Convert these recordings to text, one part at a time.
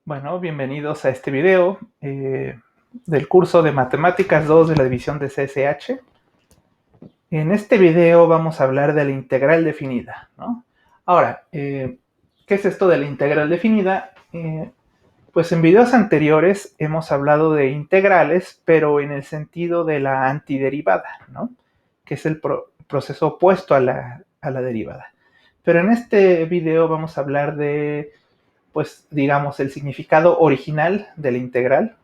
Bueno, bienvenidos a este video del curso de Matemáticas 2 de la división de CSH. En este video vamos a hablar de la integral definida, ¿no? Ahora, ¿qué es esto de la integral definida? Pues en videos anteriores hemos hablado de integrales, pero en el sentido de la antiderivada, ¿no? Que es el proceso opuesto a la derivada. Pero en este video vamos a hablar de, pues, digamos, el significado original de la integral.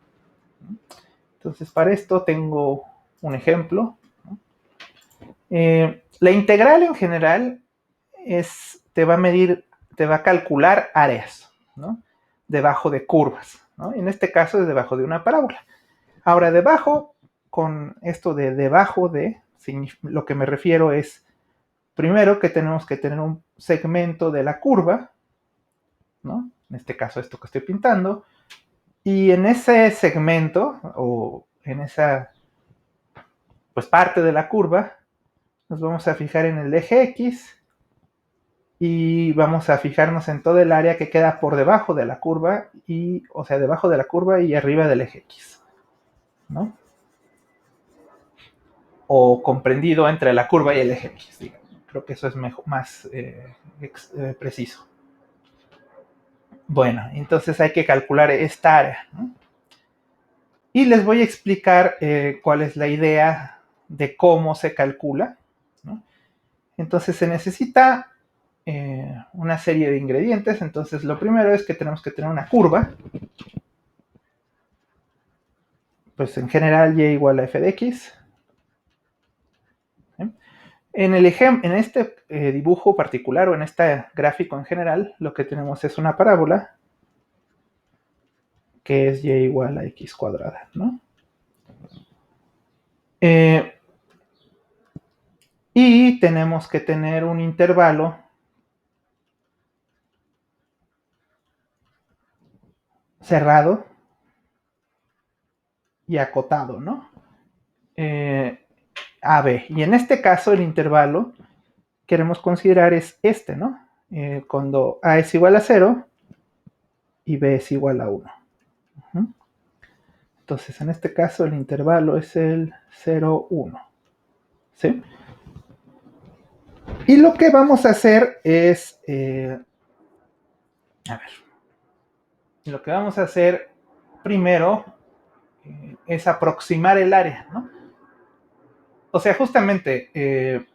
Entonces, para esto tengo un ejemplo. La integral en general te va a medir, te va a calcular áreas, ¿no? Debajo de curvas, ¿no? En este caso es debajo de una parábola. Ahora, debajo, con esto de debajo de, lo que me refiero es, primero que tenemos que tener un segmento de la curva, ¿no? En este caso esto que estoy pintando, y en ese segmento, o en esa pues parte de la curva, nos vamos a fijar en el eje X y vamos a fijarnos en todo el área que queda por debajo de la curva, o sea, debajo de la curva y arriba del eje X, ¿no? O comprendido entre la curva y el eje X, digamos. Creo que eso es más preciso. Bueno, entonces hay que calcular esta área, ¿no? Y les voy a explicar cuál es la idea de cómo se calcula, ¿no? Entonces se necesita una serie de ingredientes. Entonces lo primero es que tenemos que tener una curva, pues en general y igual a f de x. En este dibujo particular o en este gráfico en general, lo que tenemos es una parábola que es y igual a x cuadrada, ¿no? Y tenemos que tener un intervalo cerrado y acotado, ¿no? AB. Y en este caso el intervalo queremos considerar es este, ¿no? Cuando A es igual a 0 y B es igual a 1. Entonces, en este caso, el intervalo es el 0, 1. ¿Sí? Y lo que vamos a hacer es, lo que vamos a hacer primero es aproximar el área, ¿no? O sea, justamente,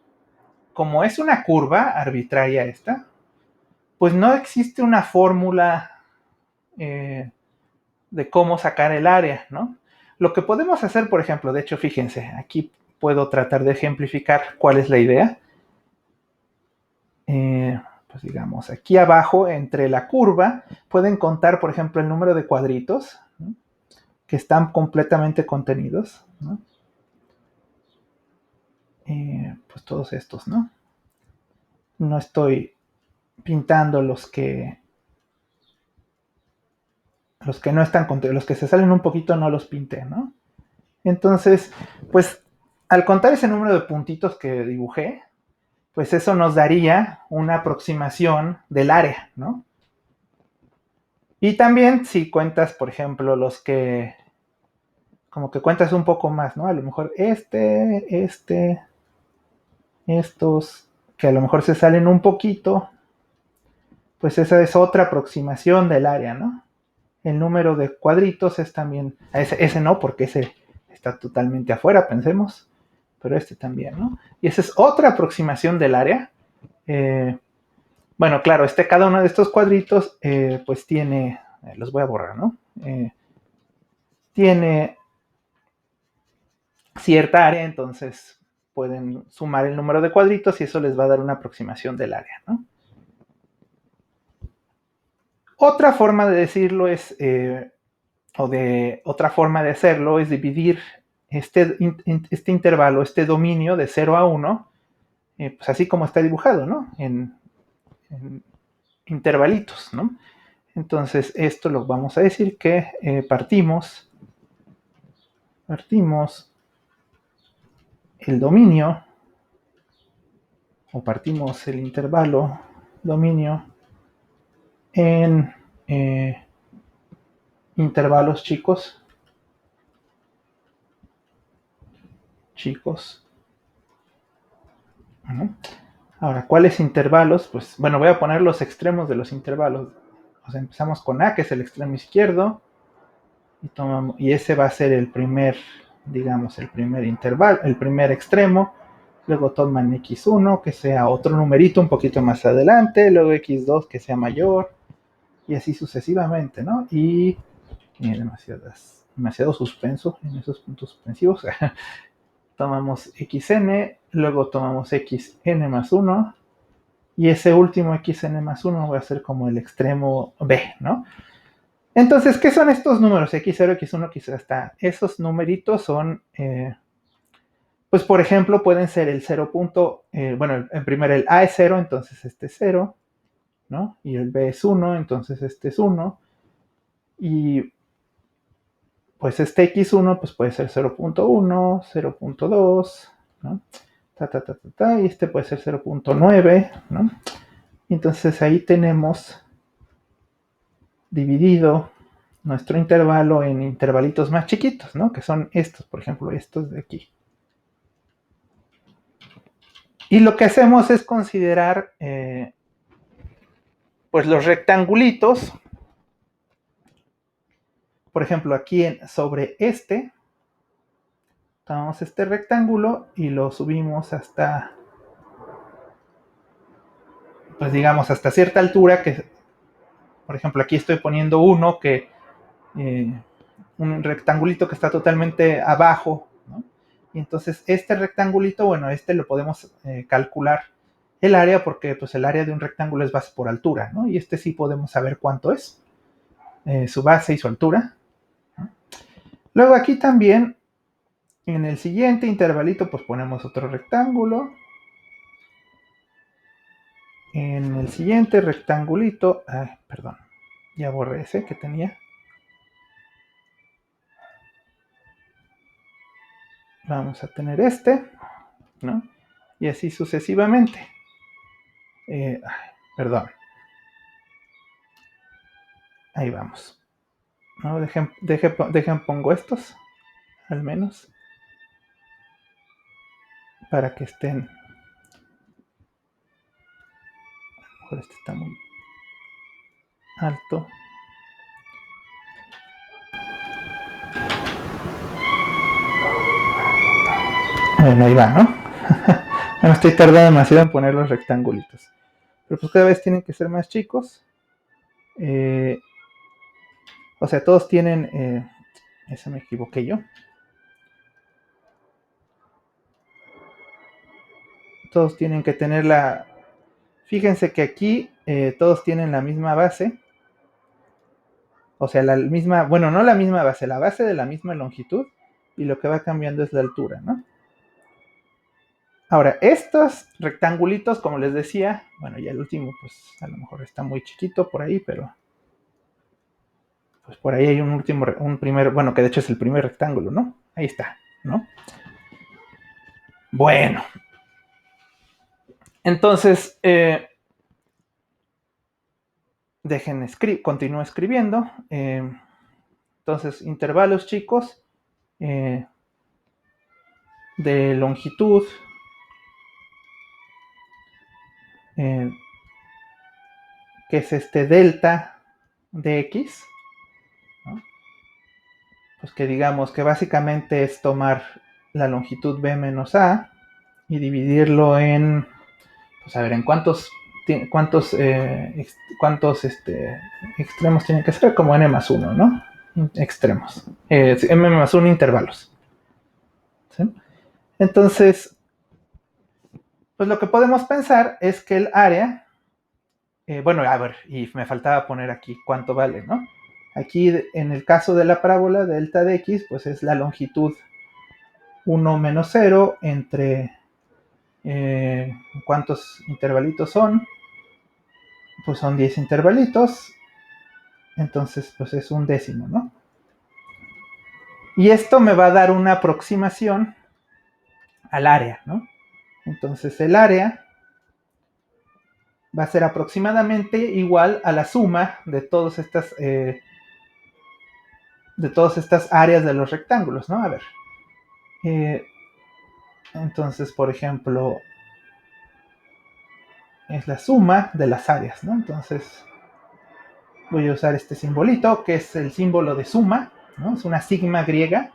como es una curva arbitraria esta, pues no existe una fórmula de cómo sacar el área, ¿no? Lo que podemos hacer, por ejemplo, de hecho, fíjense, aquí puedo tratar de ejemplificar cuál es la idea. Pues digamos, aquí abajo, entre la curva, pueden contar, por ejemplo, el número de cuadritos, ¿no? Que están completamente contenidos, ¿no? Pues todos estos, ¿no? No estoy pintando los que no están contenidos, los que se salen un poquito no los pinté, ¿no? Entonces, pues al contar ese número de puntitos que dibujé, pues eso nos daría una aproximación del área, ¿no? Y también si cuentas, por ejemplo, como que cuentas un poco más, ¿no? A lo mejor estos, que a lo mejor se salen un poquito, pues esa es otra aproximación del área, ¿no? El número de cuadritos es también, ese no, porque ese está totalmente afuera, pensemos, pero este también, ¿no? Y esa es otra aproximación del área. Bueno, claro, cada uno de estos cuadritos, pues tiene, los voy a borrar, ¿no? Tiene cierta área, entonces pueden sumar el número de cuadritos y eso les va a dar una aproximación del área, ¿no? Otra forma de decirlo es, otra forma de hacerlo es dividir este intervalo, este dominio de 0 a 1, pues así como está dibujado, ¿no? En intervalitos, ¿no? Entonces, esto lo vamos a decir que partimos el dominio, o partimos el intervalo dominio en intervalos chicos. Ahora, ¿cuáles intervalos? Pues bueno, voy a poner los extremos de los intervalos. O sea, empezamos con A, que es el extremo izquierdo, y ese va a ser el primer, digamos, el primer intervalo, el primer extremo. Luego toman x1, que sea otro numerito un poquito más adelante, luego x2, que sea mayor, y así sucesivamente, ¿no? Y demasiado suspenso en esos puntos suspensivos. Tomamos xn, luego tomamos xn más 1, y ese último xn más 1 va a ser como el extremo b, ¿no? Entonces, ¿qué son estos números? X0, X1, X hasta esos numeritos son, pues por ejemplo, pueden ser el 0. Bueno, en primero el A es 0, entonces este es 0, ¿no? Y el B es 1, entonces este es 1. Y pues este X1 pues puede ser 0.1, 0.2, ¿no? Y este puede ser 0.9, ¿no? Entonces ahí tenemos dividido nuestro intervalo en intervalitos más chiquitos, ¿no? Que son estos, por ejemplo, estos de aquí. Y lo que hacemos es considerar, pues los rectangulitos. Por ejemplo, aquí sobre este, tomamos este rectángulo y lo subimos hasta, pues digamos, hasta cierta altura, que, por ejemplo, aquí estoy poniendo uno que, un rectangulito que está totalmente abajo, ¿no? Y entonces este rectangulito, bueno, este lo podemos calcular el área, porque pues el área de un rectángulo es base por altura, ¿no? Y este sí podemos saber cuánto es, su base y su altura, ¿no? Luego aquí también, en el siguiente intervalito, pues ponemos otro rectángulo. En el siguiente rectangulito, perdón, ya borré ese que tenía. Vamos a tener este, ¿no? Y así sucesivamente. Perdón. Ahí vamos. ¿No? Dejen pongo estos, al menos, para que estén. A lo mejor este está muy alto. Bueno, ahí va, ¿no? No estoy tardando demasiado en poner los rectangulitos. Pero pues cada vez tienen que ser más chicos. O sea, todos tienen. Eso me equivoqué yo. Todos tienen que tener la. Fíjense que aquí todos tienen la misma base. O sea, la misma. Bueno, no la misma base, la base de la misma longitud. Y lo que va cambiando es la altura, ¿no? Ahora, estos rectangulitos, como les decía, bueno, ya el último, pues a lo mejor está muy chiquito por ahí, pero pues por ahí hay un primer, bueno, que de hecho es el primer rectángulo, ¿no? Ahí está, ¿no? Bueno, entonces, continúo escribiendo. Entonces, intervalos chicos de longitud que es este delta de x, ¿no? Pues que digamos que básicamente es tomar la longitud b menos a y dividirlo en, pues a ver, en cuántos extremos tienen que ser, como n más 1, ¿no? Extremos. M más 1 intervalos. ¿Sí? Entonces, pues lo que podemos pensar es que el área, bueno, a ver, y me faltaba poner aquí cuánto vale, ¿no? Aquí, en el caso de la parábola delta de x, pues es la longitud 1 menos 0 entre, ¿cuántos intervalitos son? Pues son 10 intervalitos, entonces pues es un décimo, ¿no? Y esto me va a dar una aproximación al área, ¿no? Entonces el área va a ser aproximadamente igual a la suma de todas estas de todas estas áreas de los rectángulos, ¿no? A ver. Entonces, por ejemplo, es la suma de las áreas, ¿no? Entonces, voy a usar este simbolito, que es el símbolo de suma, ¿no? Es una sigma griega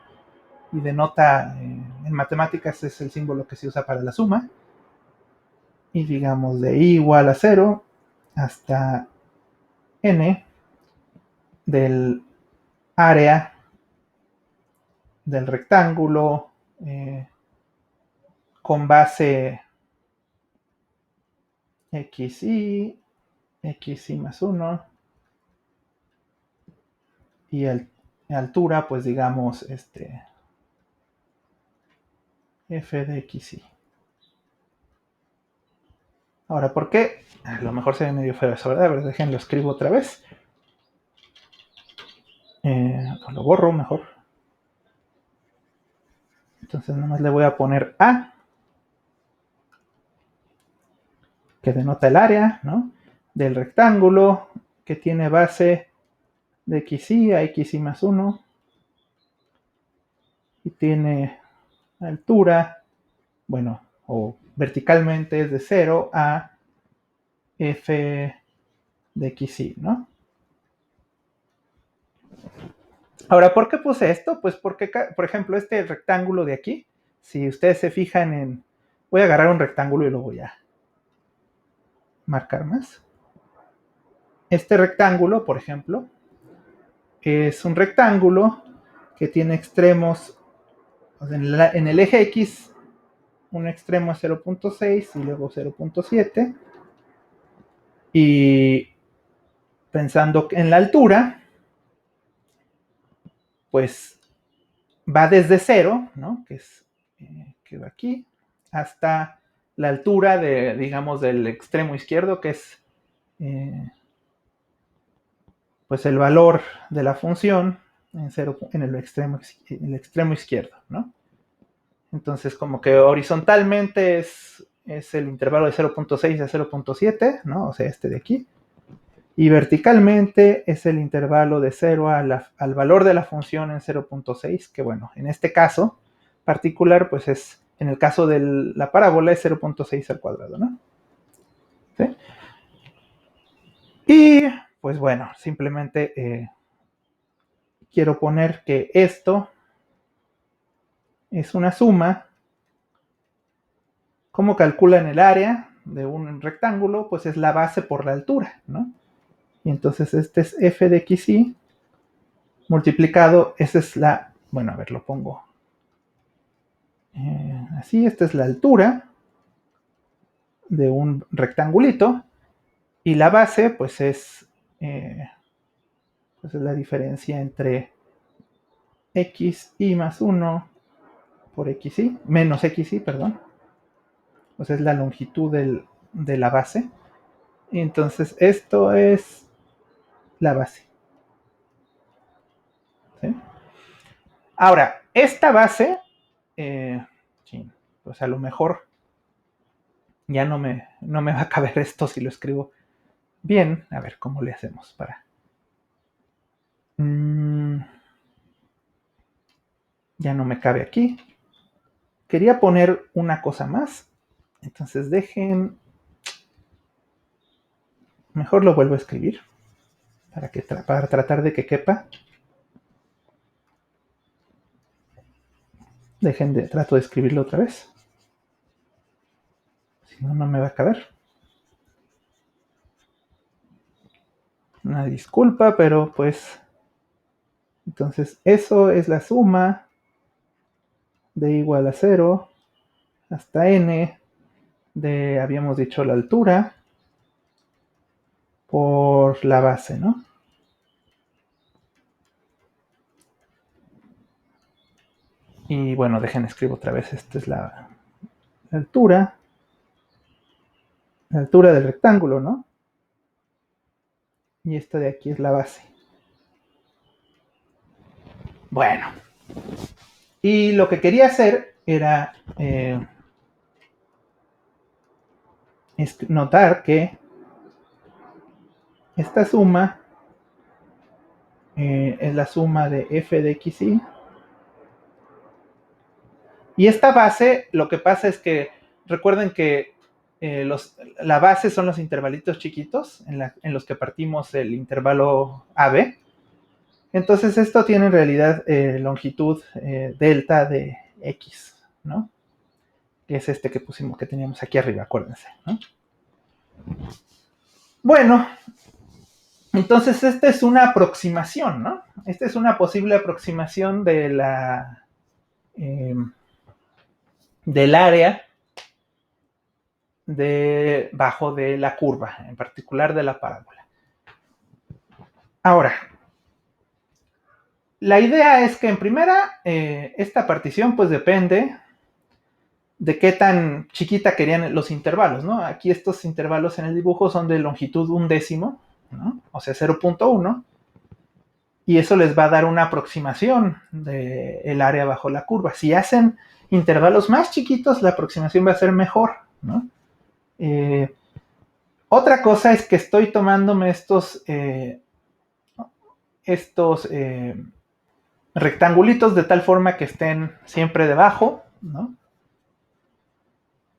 y denota, en matemáticas es el símbolo que se usa para la suma. Y digamos de i igual a 0 hasta n del área del rectángulo con base xy, xy más 1 y altura, pues digamos, f de xy. Ahora, ¿por qué? A lo mejor se ve medio feo eso, ¿verdad? A ver, déjenlo escribo otra vez. Lo borro mejor. Entonces nomás le voy a poner A, que denota el área, ¿no? Del rectángulo que tiene base de xy a xy más 1 y tiene altura, bueno, o verticalmente es de 0 a f de xy, ¿no? Ahora, ¿por qué puse esto? Pues porque, por ejemplo, este rectángulo de aquí, si ustedes se fijan en... Voy a agarrar un rectángulo y lo voy a marcar más. Este rectángulo, por ejemplo, es un rectángulo que tiene extremos, o sea, en el eje X, un extremo es 0.6 y luego 0.7. Y pensando en la altura, pues va desde 0, ¿no? Que va aquí, hasta la altura de, digamos, del extremo izquierdo, que es pues el valor de la función en, 0, en el extremo izquierdo, ¿no? Entonces, como que horizontalmente es el intervalo de 0.6 a 0.7, ¿no? O sea, este de aquí. Y verticalmente es el intervalo de 0 al valor de la función en 0.6, que bueno, en este caso particular, pues es, en el caso de la parábola, es 0.6 al cuadrado, ¿no? ¿Sí? Y pues bueno, simplemente quiero poner que esto es una suma. ¿Cómo calculan el área de un rectángulo? Pues es la base por la altura, ¿no? Y entonces este es f de xy multiplicado, esa es la, bueno, a ver, lo pongo así, esta es la altura de un rectangulito y la base pues es la diferencia entre xy más 1 por xy, menos xy, perdón. Pues es la longitud de la base. Y entonces esto es la base. ¿Sí? Ahora, esta base, sí, pues a lo mejor ya no me va a caber esto si lo escribo bien. A ver, ¿cómo le hacemos para...? Ya no me cabe aquí. Quería poner una cosa más. Entonces dejen... Mejor lo vuelvo a escribir. Para tratar de que quepa. Trato de escribirlo otra vez. Si no, no me va a caber. Una disculpa, pero pues... Entonces eso es la suma de igual a 0 hasta n de, habíamos dicho, la altura por la base, ¿no? Y bueno, dejen escribo otra vez, esta es la altura del rectángulo, ¿no? Y esta de aquí es la base. Bueno, y lo que quería hacer era notar que esta suma es la suma de f de xy. Y esta base, lo que pasa es que recuerden que la base son los intervalitos chiquitos en los que partimos el intervalo AB. Entonces esto tiene en realidad longitud delta de x, ¿no? Que es este que pusimos, que teníamos aquí arriba, acuérdense, ¿no? Bueno, entonces esta es una aproximación, ¿no? Esta es una posible aproximación de del área debajo de la curva, en particular de la parábola. Ahora, la idea es que en primera, esta partición pues depende de qué tan chiquita querían los intervalos, ¿no? Aquí estos intervalos en el dibujo son de longitud 1/10, ¿no? O sea, 0.1, y eso les va a dar una aproximación del área bajo la curva. Si hacen intervalos más chiquitos, la aproximación va a ser mejor, ¿no? Otra cosa es que estoy tomándome estos rectangulitos de tal forma que estén siempre debajo, ¿no?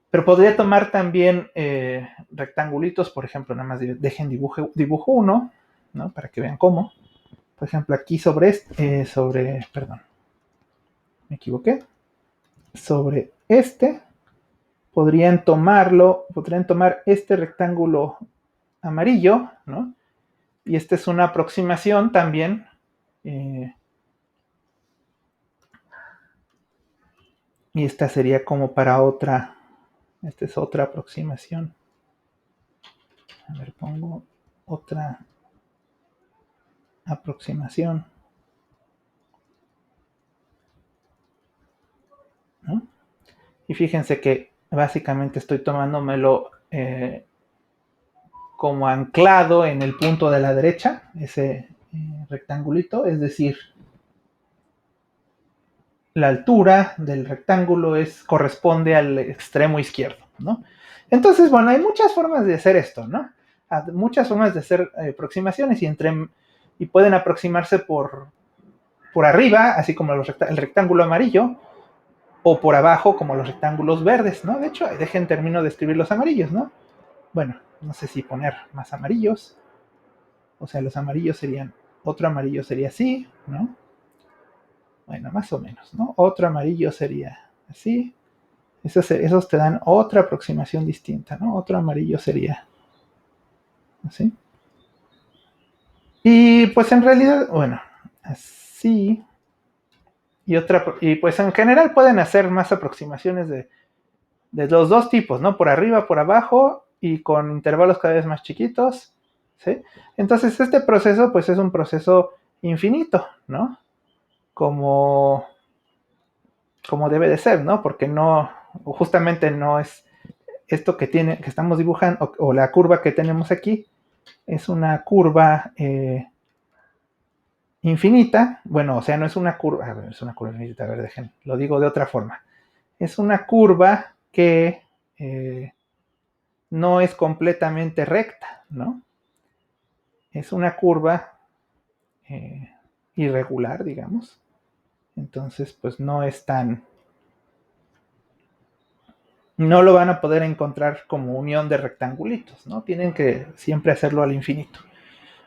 Pero podría tomar también rectangulitos, por ejemplo, nada más dejen dibujo uno, ¿no? Para que vean cómo. Por ejemplo, aquí perdón, me equivoqué. Sobre podrían tomar este rectángulo amarillo, ¿no? Y esta es una aproximación también. Y esta sería como para otra. Esta es otra aproximación. A ver, pongo otra aproximación, ¿no? Y fíjense que básicamente estoy tomándomelo como anclado en el punto de la derecha, ese rectangulito, es decir, la altura del rectángulo corresponde al extremo izquierdo, ¿no? Entonces, bueno, hay muchas formas de hacer esto, ¿no? Muchas formas de hacer aproximaciones y pueden aproximarse por arriba, así como el rectángulo amarillo, o por abajo como los rectángulos verdes, ¿no? De hecho, termino de escribir los amarillos, ¿no? Bueno, no sé si poner más amarillos. O sea, los amarillos otro amarillo sería así, ¿no? Bueno, más o menos, ¿no? Otro amarillo sería así. Esos te dan otra aproximación distinta, ¿no? Otro amarillo sería así. Y pues en realidad, bueno, así. Y pues en general pueden hacer más aproximaciones de los dos tipos, ¿no? Por arriba, por abajo y con intervalos cada vez más chiquitos, ¿sí? Entonces este proceso pues es un proceso infinito, ¿no? Como debe de ser, ¿no? Porque justamente no es esto que estamos dibujando, o la curva que tenemos aquí, es una curva infinita. Bueno, o sea, no es una curva, a ver, es una curva infinita, a ver, lo digo de otra forma. Es una curva que no es completamente recta, ¿no? Es una curva irregular, digamos. Entonces, pues no lo van a poder encontrar como unión de rectangulitos, ¿no? Tienen que siempre hacerlo al infinito.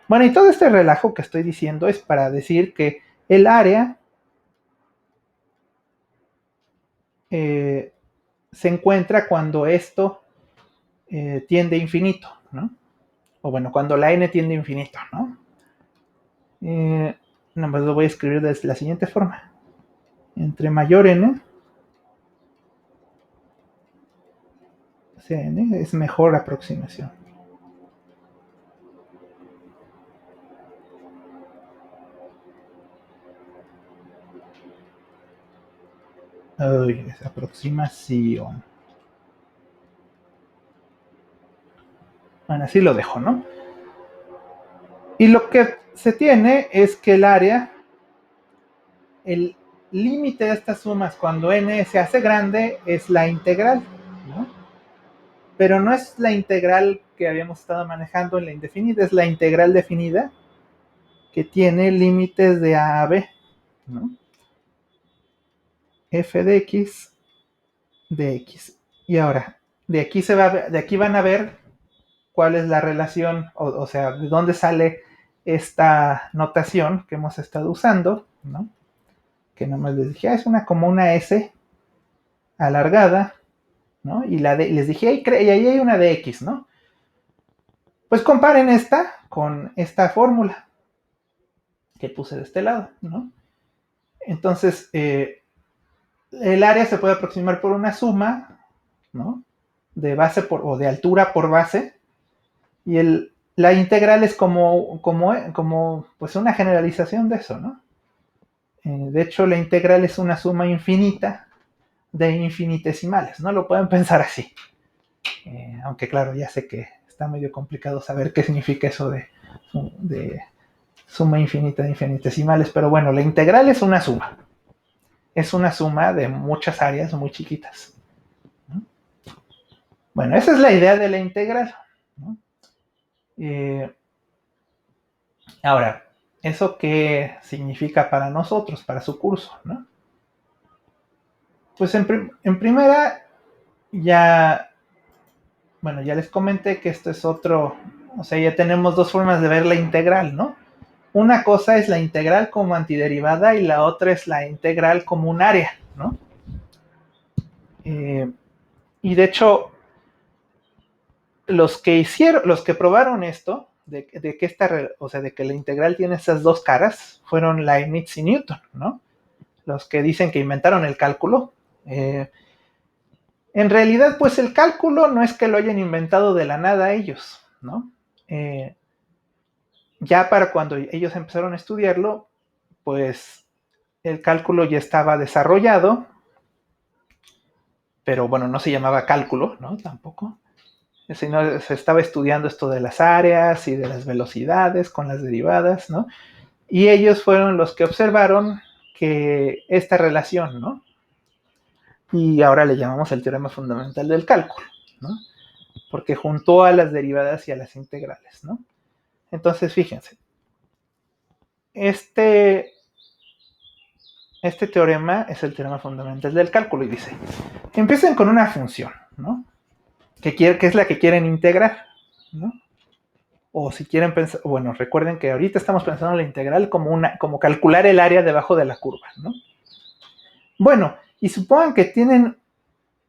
Bueno, y todo este relajo que estoy diciendo es para decir que el área se encuentra cuando esto tiende a infinito, ¿no? O bueno, cuando la n tiende a infinito, ¿no? Nada más lo voy a escribir de la siguiente forma. Entre mayor n, o sea, n es mejor aproximación. Ay, es aproximación. Bueno, así lo dejo, ¿no? Y lo que se tiene es que el área, el límite de estas sumas cuando n se hace grande es la integral, ¿no? Pero no es la integral que habíamos estado manejando en la indefinida, es la integral definida que tiene límites de A a B, ¿no? F de X de X. Y ahora, de aquí van a ver cuál es la relación, o sea, de dónde sale esta notación que hemos estado usando, ¿no? Que nomás les dije, es como una S alargada, ¿no? Y les dije, y ahí hay una de X, ¿no? Pues comparen esta con esta fórmula que puse de este lado, ¿no? Entonces, el área se puede aproximar por una suma, ¿no? De base o de altura por base, y la integral es como pues una generalización de eso, ¿no? De hecho, la integral es una suma infinita de infinitesimales, ¿no? Lo pueden pensar así. Aunque claro, ya sé que está medio complicado saber qué significa eso de suma infinita de infinitesimales, pero bueno, la integral es una suma. Es una suma de muchas áreas muy chiquitas, ¿no? Bueno, esa es la idea de la integral, ¿no? Ahora, ¿eso qué significa para nosotros, para su curso, ¿no? Pues en primera, ya, bueno, ya les comenté que esto es otro, o sea, ya tenemos dos formas de ver la integral, ¿no? Una cosa es la integral como antiderivada y la otra es la integral como un área, ¿no? Y de hecho, los que probaron esto, de que la integral tiene esas dos caras, fueron Leibniz y Newton, ¿no? Los que dicen que inventaron el cálculo. En realidad, pues el cálculo no es que lo hayan inventado de la nada ellos, ¿no? Ya para cuando ellos empezaron a estudiarlo, pues el cálculo ya estaba desarrollado, pero bueno, no se llamaba cálculo, ¿no? Tampoco. Sino se estaba estudiando esto de las áreas y de las velocidades con las derivadas, ¿no? Y ellos fueron los que observaron que esta relación, ¿no? Y ahora le llamamos el teorema fundamental del cálculo, ¿no? Porque juntó a las derivadas y a las integrales, ¿no? Entonces, fíjense, este, este teorema es el teorema fundamental del cálculo y dice, empiecen con una función, ¿no? Que es la que quieren integrar, ¿no? O si quieren pensar, bueno, recuerden que ahorita estamos pensando en la integral como calcular el área debajo de la curva, ¿no? Bueno, y supongan que tienen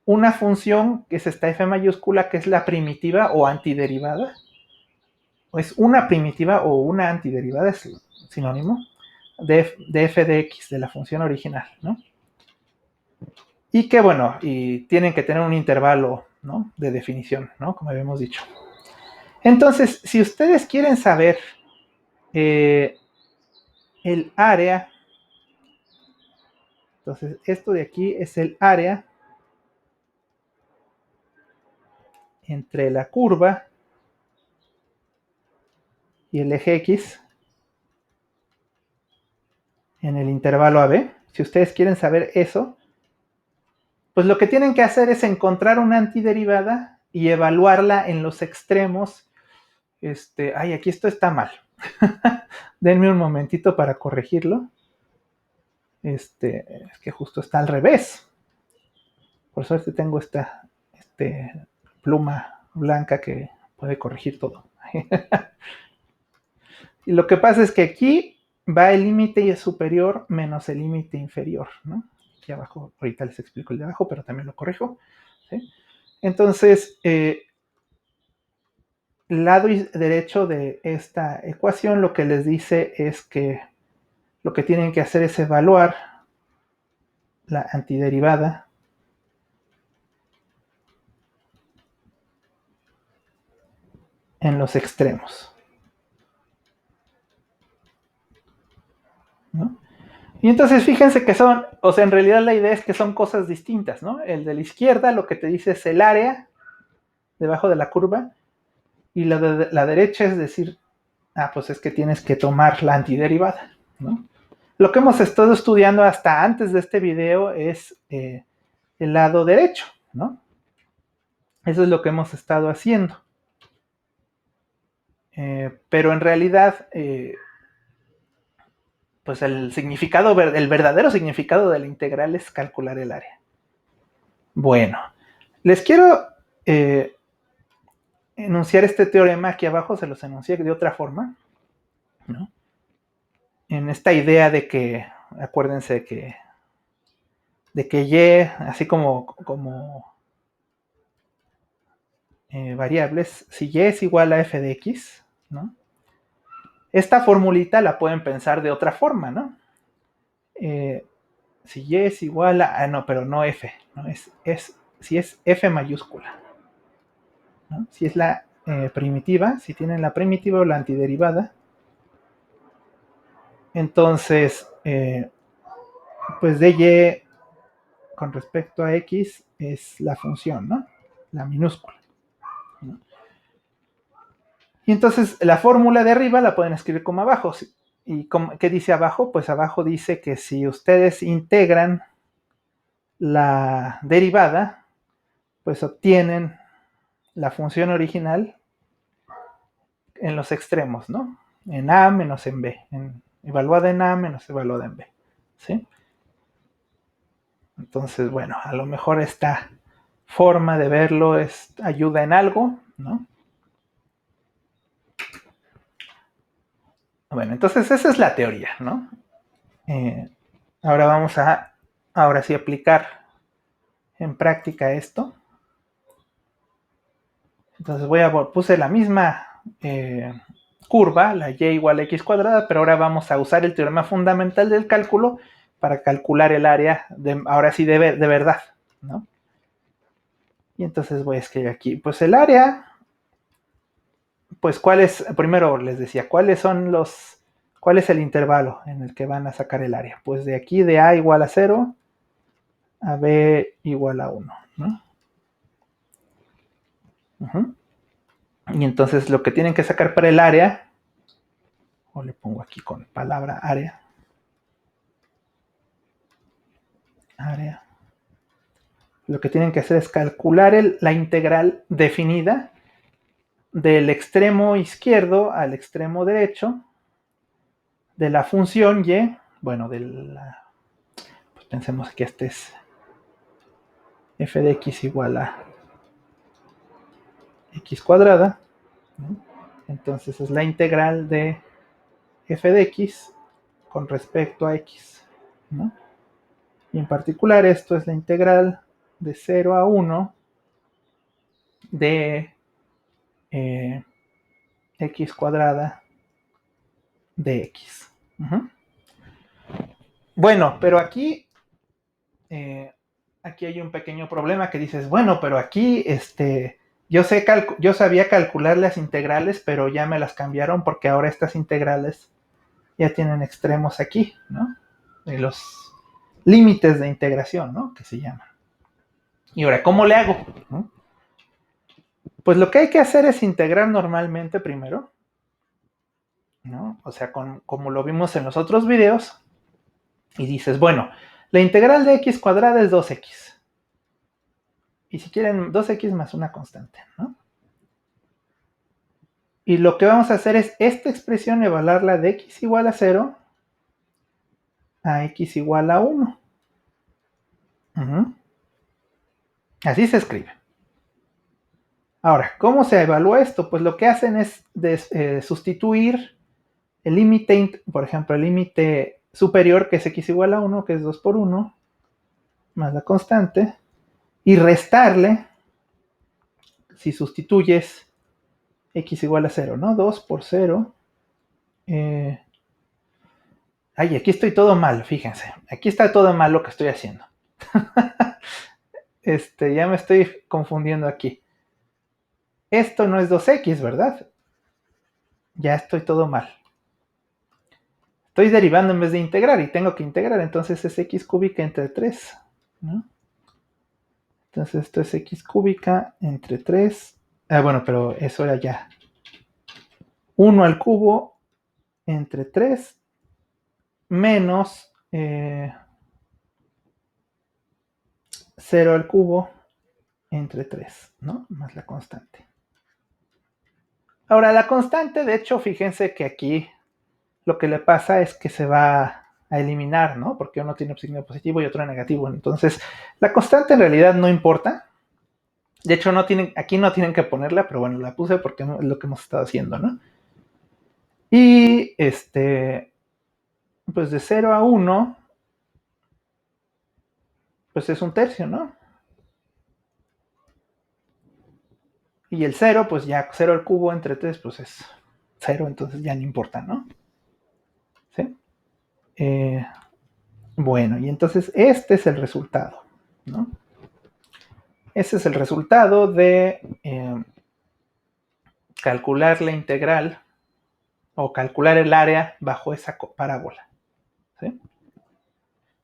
una función que es esta f mayúscula, que es la primitiva o antiderivada, o es una primitiva o una antiderivada, es sinónimo, de f de x, de la función original, ¿no? Y que, bueno, y tienen que tener un intervalo, ¿no? De definición, ¿no? Como habíamos dicho. Entonces, si ustedes quieren saber el área, entonces esto de aquí es el área entre la curva y el eje X en el intervalo AB. Si ustedes quieren saber eso, pues lo que tienen que hacer es encontrar una antiderivada y evaluarla en los extremos. Aquí esto está mal. Denme un momentito para corregirlo. Es que justo está al revés. Por suerte tengo esta pluma blanca que puede corregir todo. Y lo que pasa es que aquí va el límite superior menos el límite inferior, ¿no? Aquí abajo, ahorita les explico el de abajo, pero también lo corrijo, ¿sí? Entonces, el lado derecho de esta ecuación lo que les dice es que lo que tienen que hacer es evaluar la antiderivada en los extremos, ¿no? Y entonces fíjense que son, o sea, en realidad la idea es que son cosas distintas, ¿no? El de la izquierda lo que te dice es el área debajo de la curva, y la de la derecha es decir, pues es que tienes que tomar la antiderivada, ¿no? Lo que hemos estado estudiando hasta antes de este video es el lado derecho, ¿no? Eso es lo que hemos estado haciendo. Pero en realidad pues el significado, el verdadero significado de la integral es calcular el área. Bueno, les quiero enunciar este teorema aquí abajo, se los enuncié de otra forma, ¿no? En esta idea de que, acuérdense de que y, así como variables, si y es igual a f de x, ¿no? Esta formulita la pueden pensar de otra forma, ¿no? Si y es igual a, no, pero no f, ¿no? Si es f mayúscula, ¿no? Si es la primitiva, si tienen la primitiva o la antiderivada, entonces, pues de y con respecto a x es la función, ¿no? La minúscula, ¿no? Y entonces la fórmula de arriba la pueden escribir como abajo. ¿Y qué dice abajo? Pues abajo dice que si ustedes integran la derivada, pues obtienen la función original en los extremos, ¿no? En A menos en B, evaluada en A menos evaluada en B, ¿sí? Entonces, bueno, a lo mejor esta forma de verlo ayuda en algo, ¿no? Bueno, entonces esa es la teoría, ¿no? Ahora vamos a, ahora sí, aplicar en práctica esto. Entonces puse la misma curva, la y igual a x cuadrada, pero ahora vamos a usar el teorema fundamental del cálculo para calcular el área, ahora sí de verdad, ¿no? Y entonces voy a escribir aquí, pues el área, pues primero les decía, cuál es el intervalo en el que van a sacar el área. Pues de aquí de A igual a 0 a B igual a 1, ¿no? Y entonces lo que tienen que sacar para el área, o le pongo aquí con palabra área, lo que tienen que hacer es calcular la integral definida del extremo izquierdo al extremo derecho de la función y, bueno, pues pensemos que este es f de x igual a x cuadrada, ¿no? Entonces es la integral de f de x con respecto a x, ¿no? Y en particular esto es la integral de 0 a 1 de x cuadrada de x. Bueno, pero aquí hay un pequeño problema que dices, bueno, pero aquí yo sabía calcular las integrales, pero ya me las cambiaron porque ahora estas integrales ya tienen extremos aquí, ¿no? De los límites de integración, ¿no? Que se llaman. Y ahora, ¿cómo le hago? ¿no? Pues lo que hay que hacer es integrar normalmente primero, ¿no? O sea, como lo vimos en los otros videos, y dices, bueno, la integral de x cuadrada es 2x. Y si quieren, 2x más una constante, ¿no? Y lo que vamos a hacer es esta expresión evaluarla de x igual a 0 a x igual a 1. Así se escribe. Ahora, ¿cómo se evalúa esto? Pues lo que hacen es sustituir el límite, por ejemplo, el límite superior, que es x igual a 1, que es 2 por 1, más la constante, y restarle, si sustituyes x igual a 0, ¿no? 2 por 0. Aquí estoy todo mal, fíjense. Aquí está todo mal lo que estoy haciendo. Ya me estoy confundiendo aquí. Esto no es 2x, ¿verdad? Ya estoy todo mal. Estoy derivando en vez de integrar y tengo que integrar, entonces es x cúbica entre 3, ¿no? Entonces esto es x cúbica entre 3. Bueno, pero eso era ya 1 al cubo entre 3 menos 0 al cubo entre 3, ¿no? Más la constante. Ahora, la constante, de hecho, fíjense que aquí lo que le pasa es que se va a eliminar, ¿no? Porque uno tiene un signo positivo y otro negativo. Entonces, la constante en realidad no importa. De hecho, aquí no tienen que ponerla, pero bueno, la puse porque es lo que hemos estado haciendo, ¿no? Y pues de 0 a 1, pues es un tercio, ¿no? Y el 0, pues ya 0 al cubo entre 3, pues es 0, entonces ya no importa, ¿no? ¿Sí? Bueno, y entonces este es el resultado, ¿no? Ese es el resultado de calcular la integral o calcular el área bajo esa parábola, ¿sí?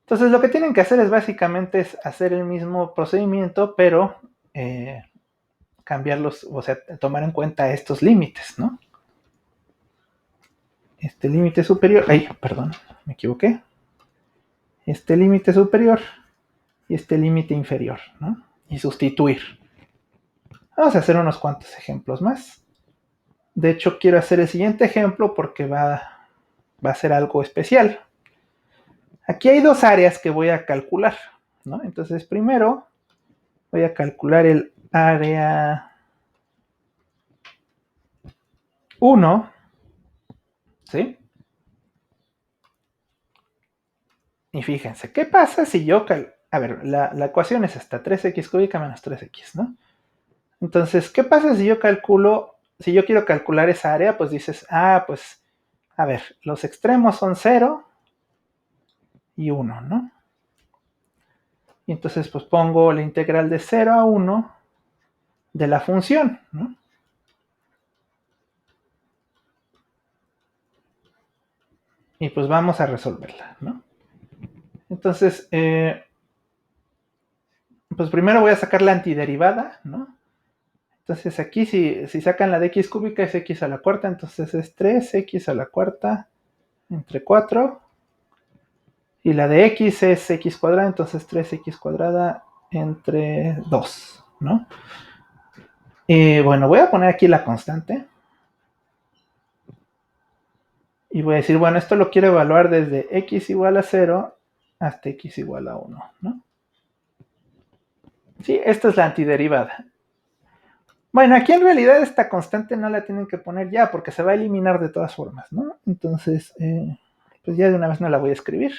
Entonces lo que tienen que hacer es básicamente hacer el mismo procedimiento, pero cambiarlos, o sea, tomar en cuenta estos límites, ¿no? Este límite superior, ay, perdón, me equivoqué. Este límite superior y este límite inferior, ¿no? Y sustituir. Vamos a hacer unos cuantos ejemplos más. De hecho, quiero hacer el siguiente ejemplo porque va a ser algo especial. Aquí hay dos áreas que voy a calcular, ¿no? Entonces, primero voy a calcular el área 1, ¿sí? Y fíjense, ¿qué pasa si yo... A ver, la ecuación es esta, 3x cúbica menos 3x, ¿no? Entonces, ¿qué pasa si yo calculo, si yo quiero calcular esa área? Pues dices, pues, a ver, los extremos son 0 y 1, ¿no? Y entonces, pues pongo la integral de 0 a 1 de la función, ¿no? Y pues vamos a resolverla, ¿no? Entonces, pues primero voy a sacar la antiderivada, ¿no? Entonces aquí si sacan la de x cúbica es x a la cuarta, entonces es 3x a la cuarta entre 4. Y la de x es x cuadrada, entonces 3x cuadrada entre 2, ¿no? Y bueno, voy a poner aquí la constante. Y voy a decir, bueno, esto lo quiero evaluar desde x igual a 0 hasta x igual a 1, ¿no? Sí, esta es la antiderivada. Bueno, aquí en realidad esta constante no la tienen que poner ya porque se va a eliminar de todas formas, ¿no? Entonces, pues ya de una vez no la voy a escribir.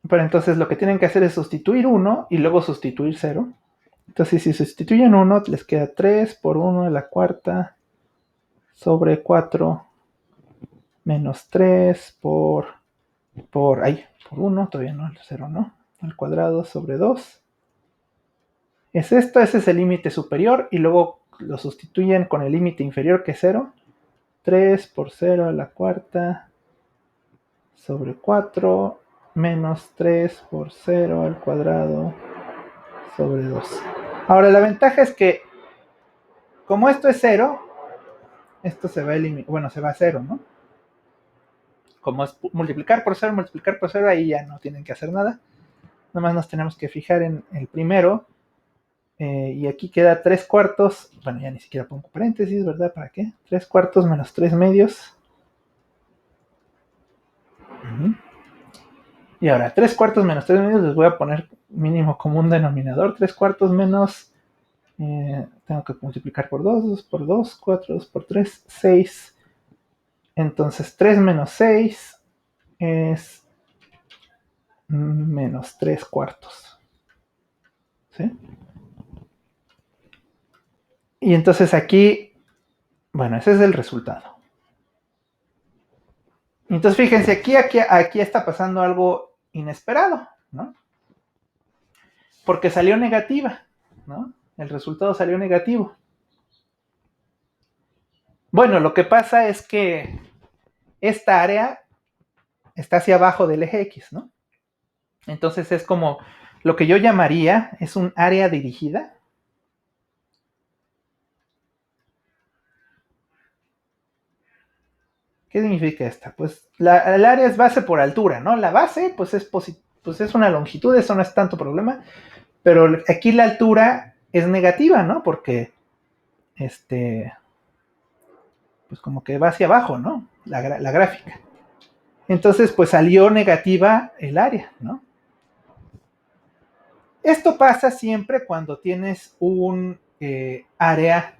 Pero entonces lo que tienen que hacer es sustituir 1 y luego sustituir 0. Entonces si sustituyen 1 les queda 3 por 1 a la cuarta sobre 4 menos 3 por 1, todavía no, el 0 no, al cuadrado sobre 2. Es esto, ese es el límite superior y luego lo sustituyen con el límite inferior que es 0. 3 por 0 a la cuarta sobre 4 menos 3 por 0 al cuadrado sobre 2. Ahora la ventaja es que como esto es 0, esto se va a eliminar, bueno, se va a 0, ¿no? Como es multiplicar por 0, ahí ya no tienen que hacer nada. Nomás nos tenemos que fijar en el primero. Y aquí queda 3 cuartos. Bueno, ya ni siquiera pongo paréntesis, ¿verdad? ¿Para qué? 3 cuartos menos 3 medios. Y ahora, 3 cuartos menos 3 medios les voy a poner mínimo común denominador. 3 cuartos menos... tengo que multiplicar por 2, 2 por 2, 4, 2 por 3, 6. Entonces 3 menos 6 es menos 3 cuartos. ¿Sí? Y entonces aquí, bueno, ese es el resultado. Entonces fíjense, aquí está pasando algo inesperado, ¿no? Porque salió negativa, ¿no? El resultado salió negativo. Bueno, lo que pasa es que esta área está hacia abajo del eje X, ¿no? Entonces es como lo que yo llamaría, es un área dirigida. ¿Qué significa esta? Pues el área es base por altura, ¿no? La base, pues es una longitud, eso no es tanto problema. Pero aquí la altura es negativa, ¿no? Porque, pues pues como que va hacia abajo, ¿no? La gráfica. Entonces, pues salió negativa el área, ¿no? Esto pasa siempre cuando tienes un área,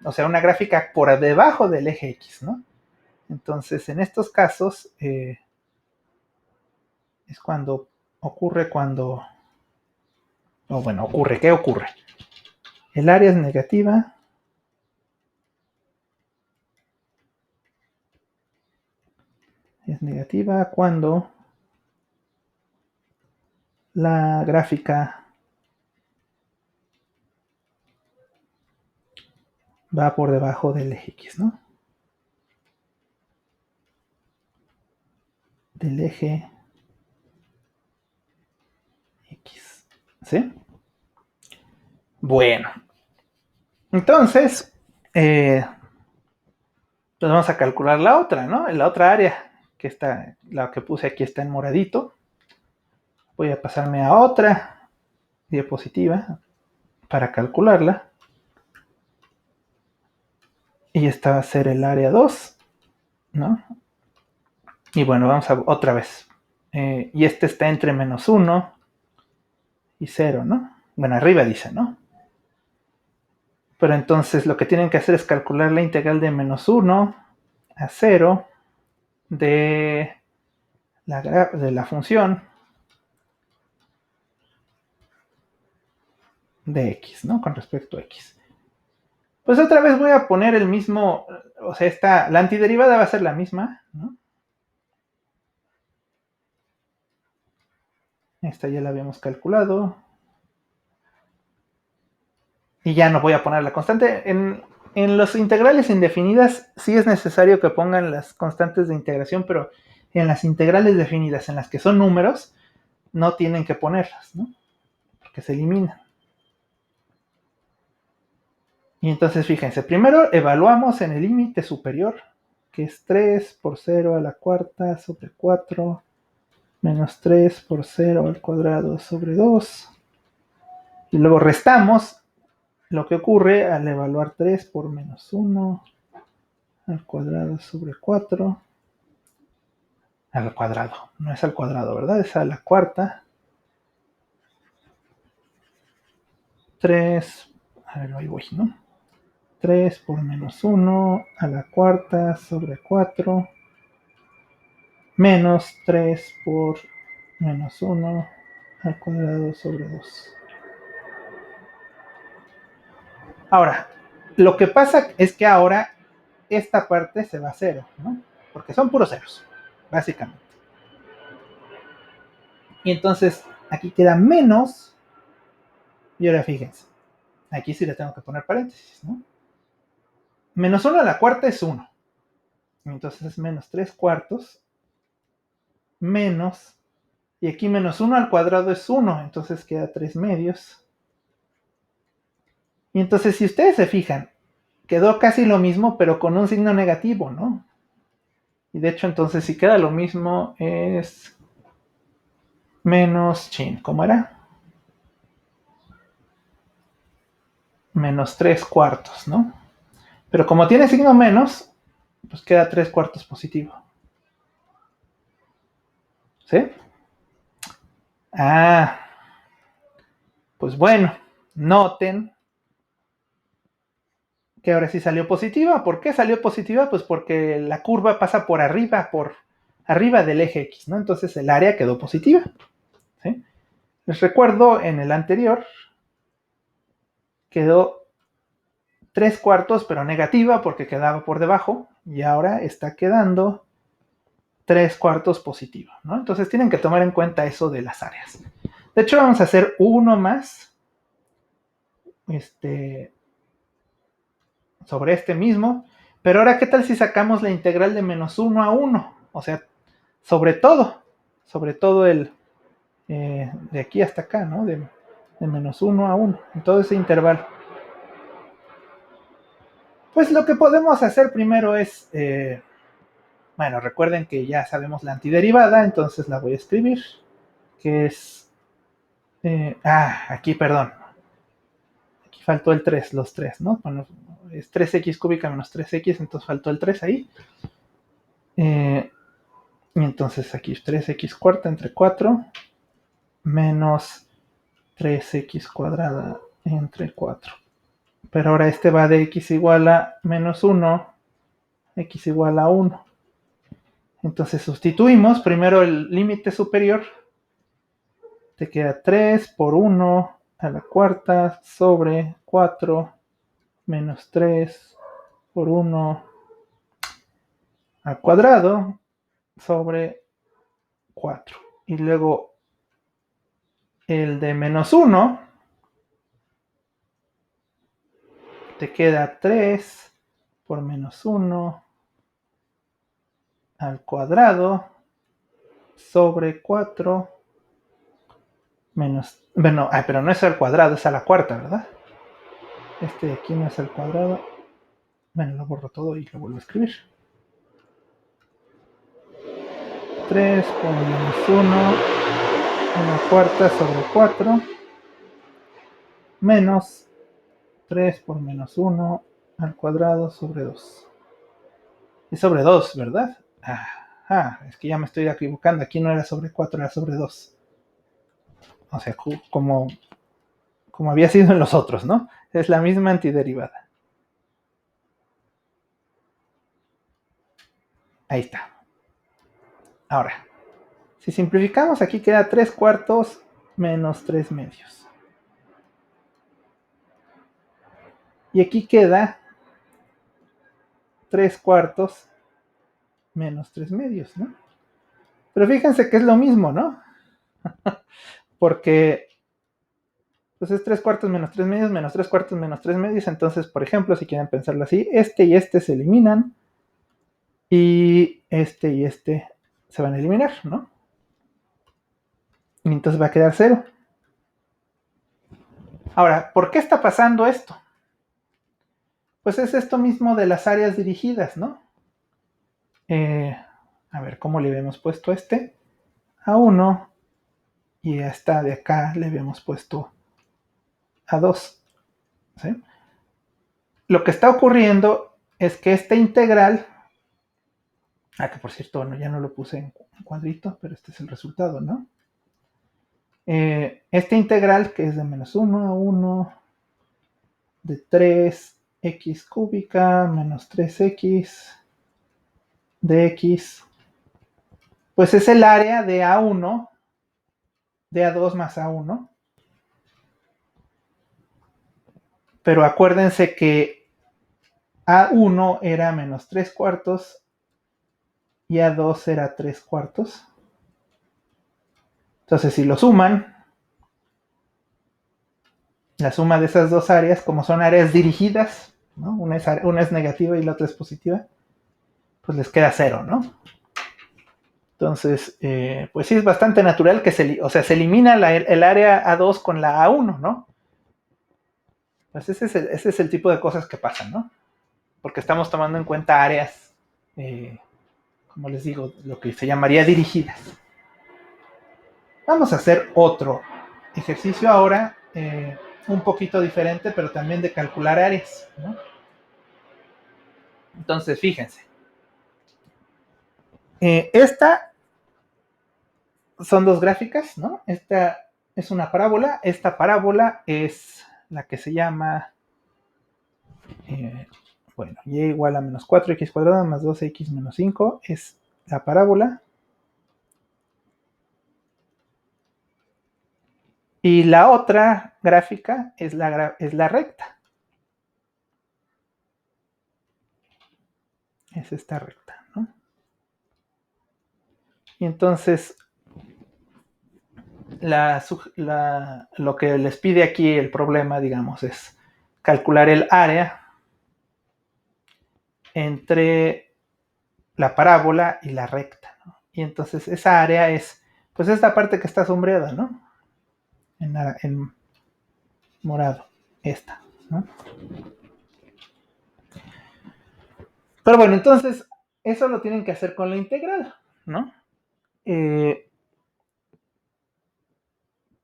o sea, una gráfica por debajo del eje X, ¿no? Entonces, en estos casos, es cuando ocurre o bueno, ¿qué ocurre? El área es negativa. Es negativa cuando la gráfica va por debajo del eje X, ¿no? Del eje X. ¿Sí? Bueno. Entonces, pues vamos a calcular la otra, ¿no? La otra área, que está, la que puse aquí está en moradito. Voy a pasarme a otra diapositiva para calcularla. Y esta va a ser el área 2, ¿no? Y bueno, vamos a otra vez. Y este está entre menos 1 y 0, ¿no? Bueno, arriba dice, ¿no? Pero entonces lo que tienen que hacer es calcular la integral de menos 1 a 0 de la función de x, ¿no? Con respecto a x. Pues otra vez voy a poner el mismo, o sea, la antiderivada va a ser la misma, ¿no? Esta ya la habíamos calculado. Y ya no voy a poner la constante. En los integrales indefinidas sí es necesario que pongan las constantes de integración, pero en las integrales definidas, en las que son números, no tienen que ponerlas, ¿no? Porque se eliminan. Y entonces fíjense, primero evaluamos en el límite superior, que es 3 por 0 a la cuarta sobre 4, menos 3 por 0 al cuadrado sobre 2. Y luego restamos lo que ocurre al evaluar 3 por menos 1 al cuadrado sobre 4. Al cuadrado, no es al cuadrado, ¿verdad? Es a la cuarta. 3, a ver, ahí voy, ¿no? 3 por menos 1 a la cuarta sobre 4, menos 3 por menos 1 al cuadrado sobre 2. Ahora, lo que pasa es que ahora esta parte se va a 0, ¿no? Porque son puros ceros, básicamente. Y entonces aquí queda menos, y ahora fíjense, aquí sí le tengo que poner paréntesis, ¿no? Menos 1 a la cuarta es 1. Entonces es menos 3 cuartos, menos, y aquí menos 1 al cuadrado es 1, entonces queda 3 medios. Y entonces si ustedes se fijan, quedó casi lo mismo, pero con un signo negativo, ¿no? Y de hecho entonces si queda lo mismo es menos, ¿cómo era? Menos 3 cuartos, ¿no? Pero como tiene signo menos, pues queda 3 cuartos positivo. ¿Sí? Ah, pues bueno, noten que ahora sí salió positiva. ¿Por qué salió positiva? Pues porque la curva pasa por arriba del eje X, ¿no? Entonces el área quedó positiva. ¿Sí? Les recuerdo, en el anterior quedó 3 cuartos, pero negativa porque quedaba por debajo, y ahora está quedando 3 cuartos positiva, ¿no? Entonces tienen que tomar en cuenta eso de las áreas. De hecho, vamos a hacer uno más sobre este mismo, pero ahora, ¿qué tal si sacamos la integral de menos 1 a 1? O sea, sobre todo el de aquí hasta acá, ¿no? De menos 1 a 1, en todo ese intervalo. Pues lo que podemos hacer primero es, bueno, recuerden que ya sabemos la antiderivada, entonces la voy a escribir, que es, aquí, perdón, aquí faltó el 3, los 3, ¿no? Bueno, es 3x cúbica menos 3x, entonces faltó el 3 ahí. Y entonces aquí 3x cuarta entre 4 menos 3x cuadrada entre 4. Pero ahora este va de x igual a menos 1, x igual a 1. Entonces sustituimos primero el límite superior. Te queda 3 por 1 a la cuarta sobre 4 menos 3 por 1 al cuadrado sobre 4. Y luego el de menos 1 te queda 3 por menos 1 al cuadrado sobre 4 menos... Bueno, pero no es al cuadrado, es a la cuarta, ¿verdad? Este de aquí no es al cuadrado. Bueno, lo borro todo y lo vuelvo a escribir. 3 por menos 1 a la cuarta sobre 4 menos 3 por menos 1 al cuadrado sobre 2. Es sobre 2, ¿verdad? Es que ya me estoy equivocando. Aquí no era sobre 4, era sobre 2. O sea, como había sido en los otros, ¿no? Es la misma antiderivada. Ahí está. Ahora, si simplificamos, aquí queda 3 cuartos menos 3 medios. Y aquí queda 3 cuartos menos 3 medios, ¿no? Pero fíjense que es lo mismo, ¿no? Porque pues es 3 cuartos menos 3 medios menos 3 cuartos menos 3 medios. Entonces, por ejemplo, si quieren pensarlo así, este y este se eliminan y este se van a eliminar, ¿no? Y entonces va a quedar 0. Ahora, ¿por qué está pasando esto? Pues es esto mismo de las áreas dirigidas, ¿no? A ver, ¿cómo le habíamos puesto este? A 1 y a esta de acá le habíamos puesto a 2. ¿Sí? Lo que está ocurriendo es que esta integral, que por cierto, bueno, ya no lo puse en cuadrito, pero este es el resultado, ¿no? Esta integral, que es de menos 1 a 1, de 3x cúbica menos 3x de x, pues es el área de A1, de A2 más A1. Pero acuérdense que A1 era menos 3 cuartos y A2 era 3 cuartos. Entonces, si lo suman, la suma de esas dos áreas, como son áreas dirigidas, ¿no? Una es negativa y la otra es positiva, pues les queda 0, ¿no? Entonces, pues sí es bastante natural que se elimina el área A2 con la A1, ¿no? Pues ese es el tipo de cosas que pasan, ¿no? Porque estamos tomando en cuenta áreas, como les digo, lo que se llamaría dirigidas. Vamos a hacer otro ejercicio ahora, un poquito diferente, pero también de calcular áreas, ¿no? Entonces, fíjense. Esta son dos gráficas, ¿no? Esta es una parábola. Esta parábola es la que se llama, bueno, y igual a menos 4x cuadrada más 2x menos 5 es la parábola. Y la otra gráfica es la recta. Es esta recta, ¿no? Y entonces, lo que les pide aquí el problema, digamos, es calcular el área entre la parábola y la recta, ¿no? Y entonces esa área es, pues esta parte que está sombreada, ¿no? En morado, esta, ¿no? Pero bueno, entonces eso lo tienen que hacer con la integral, ¿no?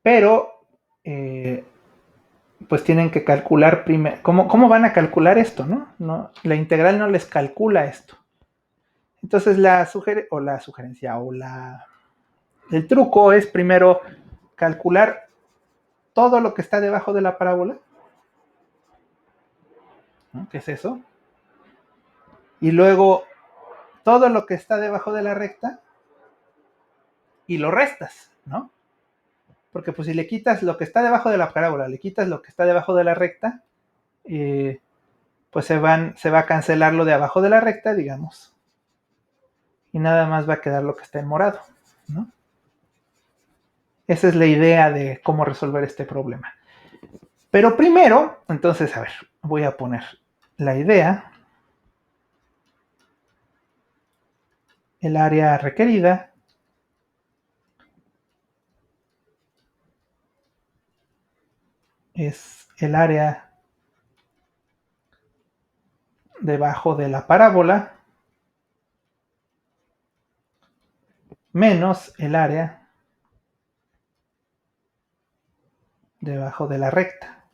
Pero, pues tienen que calcular primero. ¿Cómo van a calcular esto, no? La integral no les calcula esto. Entonces la sugerencia o el truco es primero calcular todo lo que está debajo de la parábola, ¿no? ¿Qué es eso? Y luego todo lo que está debajo de la recta y lo restas, ¿no? Porque pues si le quitas lo que está debajo de la parábola, le quitas lo que está debajo de la recta, pues se va a cancelar lo de abajo de la recta, digamos, y nada más va a quedar lo que está en morado, ¿no? Esa es la idea de cómo resolver este problema. Pero primero, entonces, a ver, voy a poner la idea, el área requerida, es el área debajo de la parábola menos el área debajo de la recta.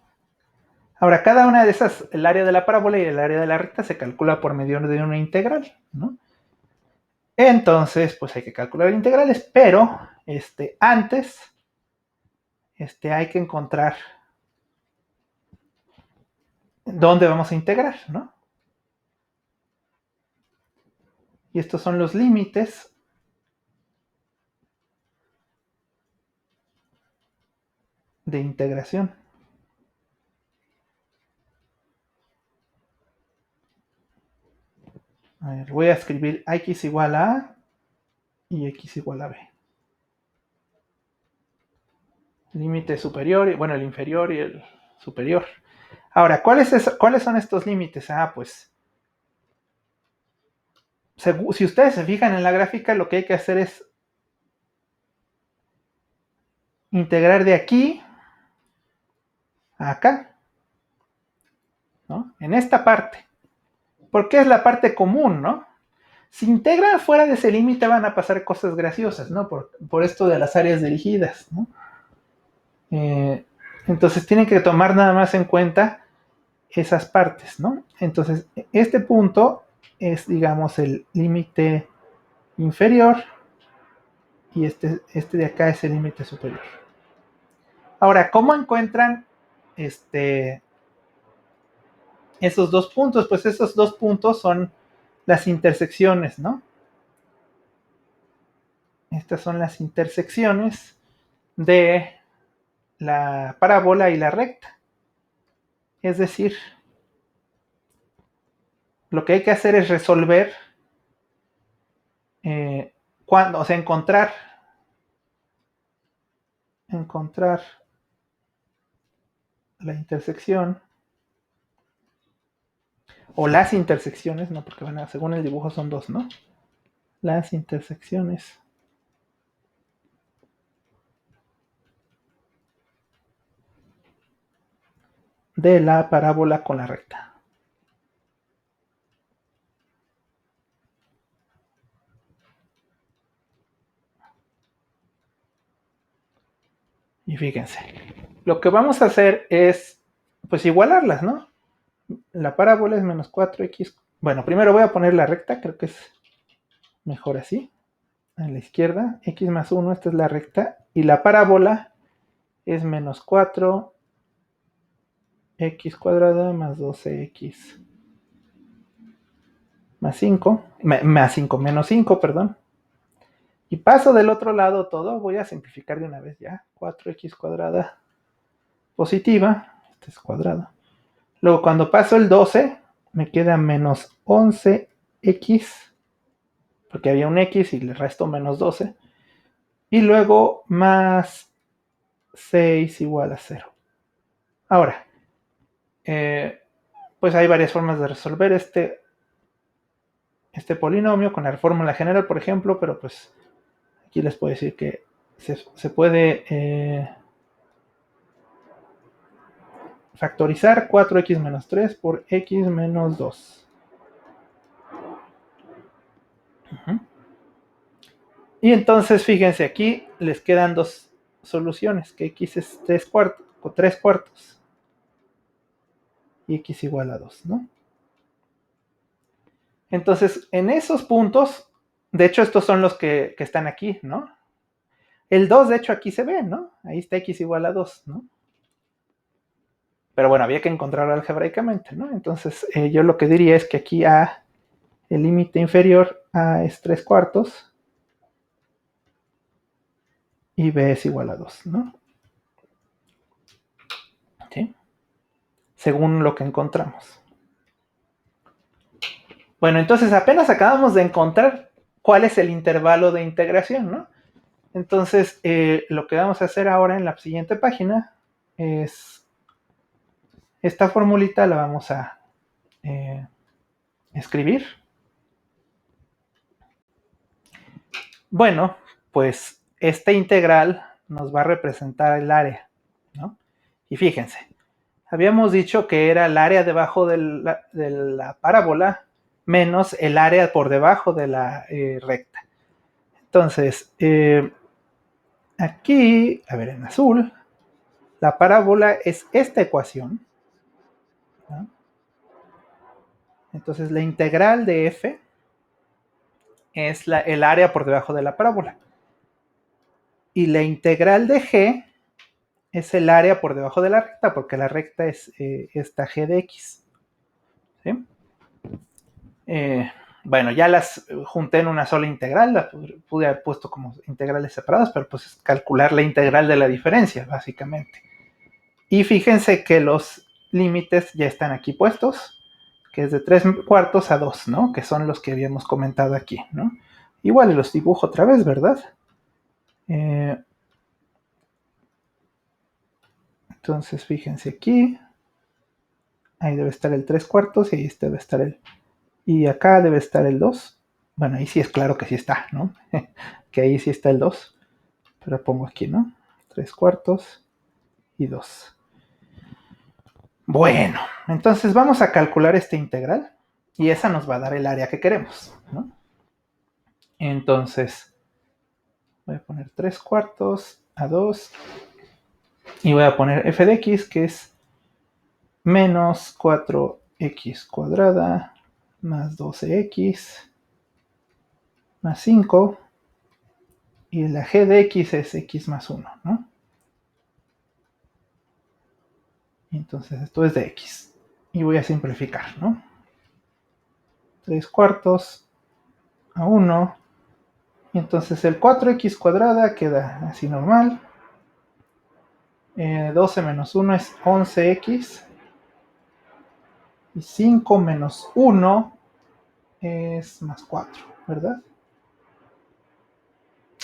Ahora, cada una de esas, el área de la parábola y el área de la recta, se calcula por medio de una integral, ¿no? Entonces, pues hay que calcular integrales, pero antes hay que encontrar dónde vamos a integrar, ¿no? Y estos son los límites de integración. A ver, voy a escribir x igual a A y x igual a B. Límite superior, bueno, el inferior y el superior. Ahora, ¿cuáles son estos límites? Pues, si ustedes se fijan en la gráfica, lo que hay que hacer es integrar de aquí a acá, ¿no? En esta parte. Porque es la parte común, ¿no? Si integran fuera de ese límite van a pasar cosas graciosas, ¿no? Por esto de las áreas dirigidas, ¿no? Entonces tienen que tomar nada más en cuenta esas partes, ¿no? Entonces, este punto es, digamos, el límite inferior y este de acá es el límite superior. Ahora, ¿cómo encuentran esos dos puntos? Pues esos dos puntos son las intersecciones, ¿no? Estas son las intersecciones de la parábola y la recta. Es decir, lo que hay que hacer es resolver o sea, encontrar la intersección o las intersecciones, no, porque según el dibujo son dos, ¿no? Las intersecciones de la parábola con la recta. Y fíjense, lo que vamos a hacer es, pues, igualarlas, ¿no? La parábola es menos 4x. Bueno, primero voy a poner la recta, creo que es mejor así. A la izquierda, x más 1, esta es la recta. Y la parábola es menos 4x cuadrada más 12x más 5, menos 5, perdón. Y paso del otro lado todo, voy a simplificar de una vez ya. 4x cuadrada positiva, este es cuadrado. Luego cuando paso el 12, me queda menos 11x, porque había un x y le resto menos 12. Y luego más 6 igual a 0. Ahora, pues hay varias formas de resolver este polinomio con la fórmula general, por ejemplo, pero pues aquí les puedo decir que se puede factorizar 4x menos 3 por x menos 2. Y entonces, fíjense, aquí les quedan dos soluciones, que x es 3 cuartos. y x igual a 2, ¿no? Entonces, en esos puntos, de hecho, estos son los que están aquí, ¿no? El 2, de hecho, aquí se ve, ¿no? Ahí está x igual a 2, ¿no? Pero bueno, había que encontrarlo algebraicamente, ¿no? Entonces, yo lo que diría es que aquí A, el límite inferior, A es 3/4 y B es igual a 2, ¿no? ¿Sí? Según lo que encontramos. Bueno, entonces apenas acabamos de encontrar cuál es el intervalo de integración, ¿no? Entonces, lo que vamos a hacer ahora en la siguiente página es esta formulita la vamos a escribir. Bueno, pues esta integral nos va a representar el área, ¿no? Y fíjense, habíamos dicho que era el área debajo de la parábola menos el área por debajo de la recta. Entonces, aquí, a ver, en azul, la parábola es esta ecuación, ¿no? Entonces, la integral de f es el área por debajo de la parábola. Y la integral de g es el área por debajo de la recta, porque la recta es esta g de x. ¿Sí? Bueno, ya las junté en una sola integral, la pude haber puesto como integrales separadas, pero pues es calcular la integral de la diferencia, básicamente. Y fíjense que los límites ya están aquí puestos, que es de 3/4 a 2, ¿no? Que son los que habíamos comentado aquí, ¿no? Igual los dibujo otra vez, ¿verdad? Entonces, fíjense aquí, ahí debe estar el 3/4 y ahí debe estar el... Y acá debe estar el 2. Bueno, ahí sí es claro que sí está, ¿no? Que ahí sí está el 2. Pero pongo aquí, ¿no? 3/4 y 2. Bueno, entonces vamos a calcular esta integral y esa nos va a dar el área que queremos, ¿no? Entonces, voy a poner 3/4 a 2 y voy a poner f de x, que es menos 4x cuadrada más 12x más 5, y la g de x es x más 1, ¿no? Entonces esto es de x. Y voy a simplificar, ¿no? 3/4 a 1. Y entonces el 4x cuadrada queda así normal. 12 menos 1 es 11x. Y 5 menos 1 es más 4, ¿verdad?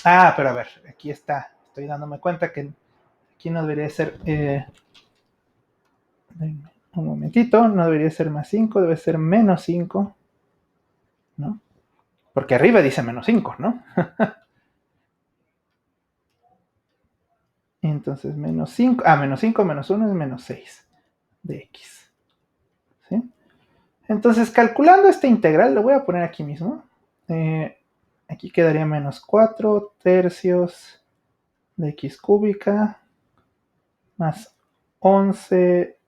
Ah, pero a ver, aquí está. Estoy dándome cuenta que aquí no debería ser... un momentito, no debería ser más 5, debe ser menos 5, ¿no? Porque arriba dice menos 5, ¿no? Entonces menos 5, menos 5 menos 1 es menos 6 de x. ¿Sí? Entonces, calculando esta integral, lo voy a poner aquí mismo. Aquí quedaría menos 4 tercios de x cúbica más 11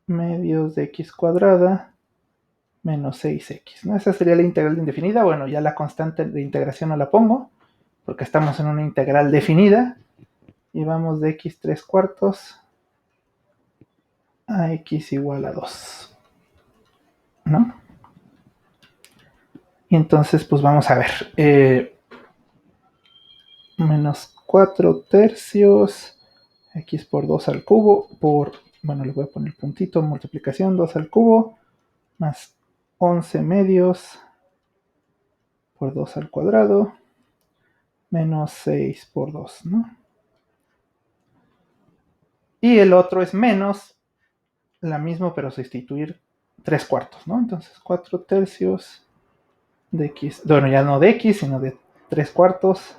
medios de x cuadrada menos 6x, ¿no? Esa sería la integral indefinida. Bueno, ya la constante de integración no la pongo, porque estamos en una integral definida. Y vamos de x 3/4 a x igual a 2, ¿no? Y entonces, pues vamos a ver. Menos 4 tercios, x por 2 al cubo, bueno, le voy a poner puntito, multiplicación, 2 al cubo, más 11 medios por 2 al cuadrado, menos 6 por 2, ¿no? Y el otro es menos, la misma, pero sustituir 3/4, ¿no? Entonces 4 tercios de x, bueno, ya no de x, sino de 3/4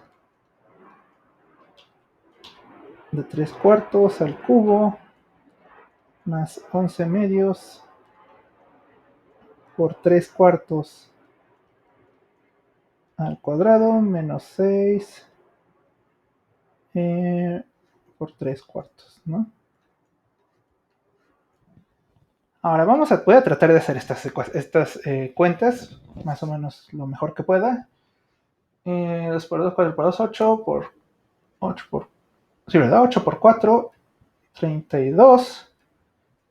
al cubo, más 11 medios por 3/4 al cuadrado, menos 6 por 3/4, ¿no? Ahora voy a tratar de hacer estas cuentas, más o menos lo mejor que pueda. 2 por 2, 4 por 2, 8 por 8 por... Sí, ¿verdad? 8 por 4, 32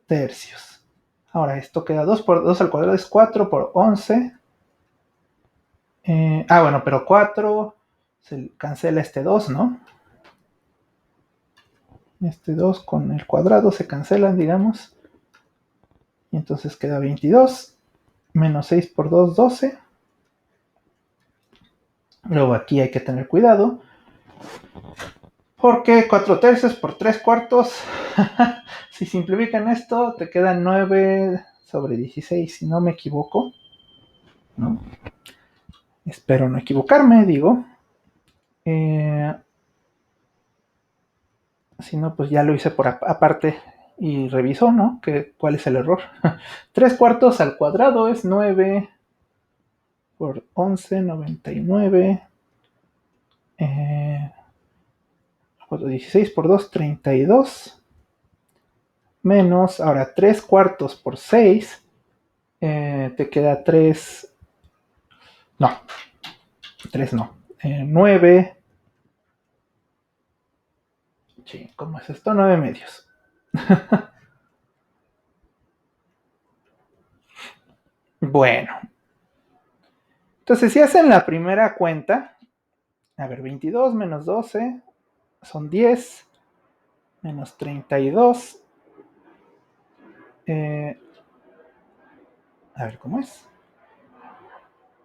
tercios. Ahora esto queda 2 por 2 al cuadrado es 4 por 11. Bueno, pero 4 se cancela este 2, ¿no? Este 2 con el cuadrado se cancelan, digamos. Y entonces queda 22. Menos 6 por 2, 12. Luego aquí hay que tener cuidado. Porque 4 tercios por 3 cuartos. Si simplifican esto, te queda 9 sobre 16, si no me equivoco. ¿No? Espero no equivocarme, digo. Si no, pues ya lo hice por aparte y revisó, ¿no? ¿Cuál es el error? 3 cuartos al cuadrado es 9 por 11, 99. 16 por 2, 32. Menos, ahora 3 cuartos por 6. Te queda 3. No, 3 no. 9. Sí, ¿cómo es esto? 9 medios. Bueno. Entonces, si hacen la primera cuenta, a ver, 22 menos 12 son 10, menos 32. A ver, ¿cómo es?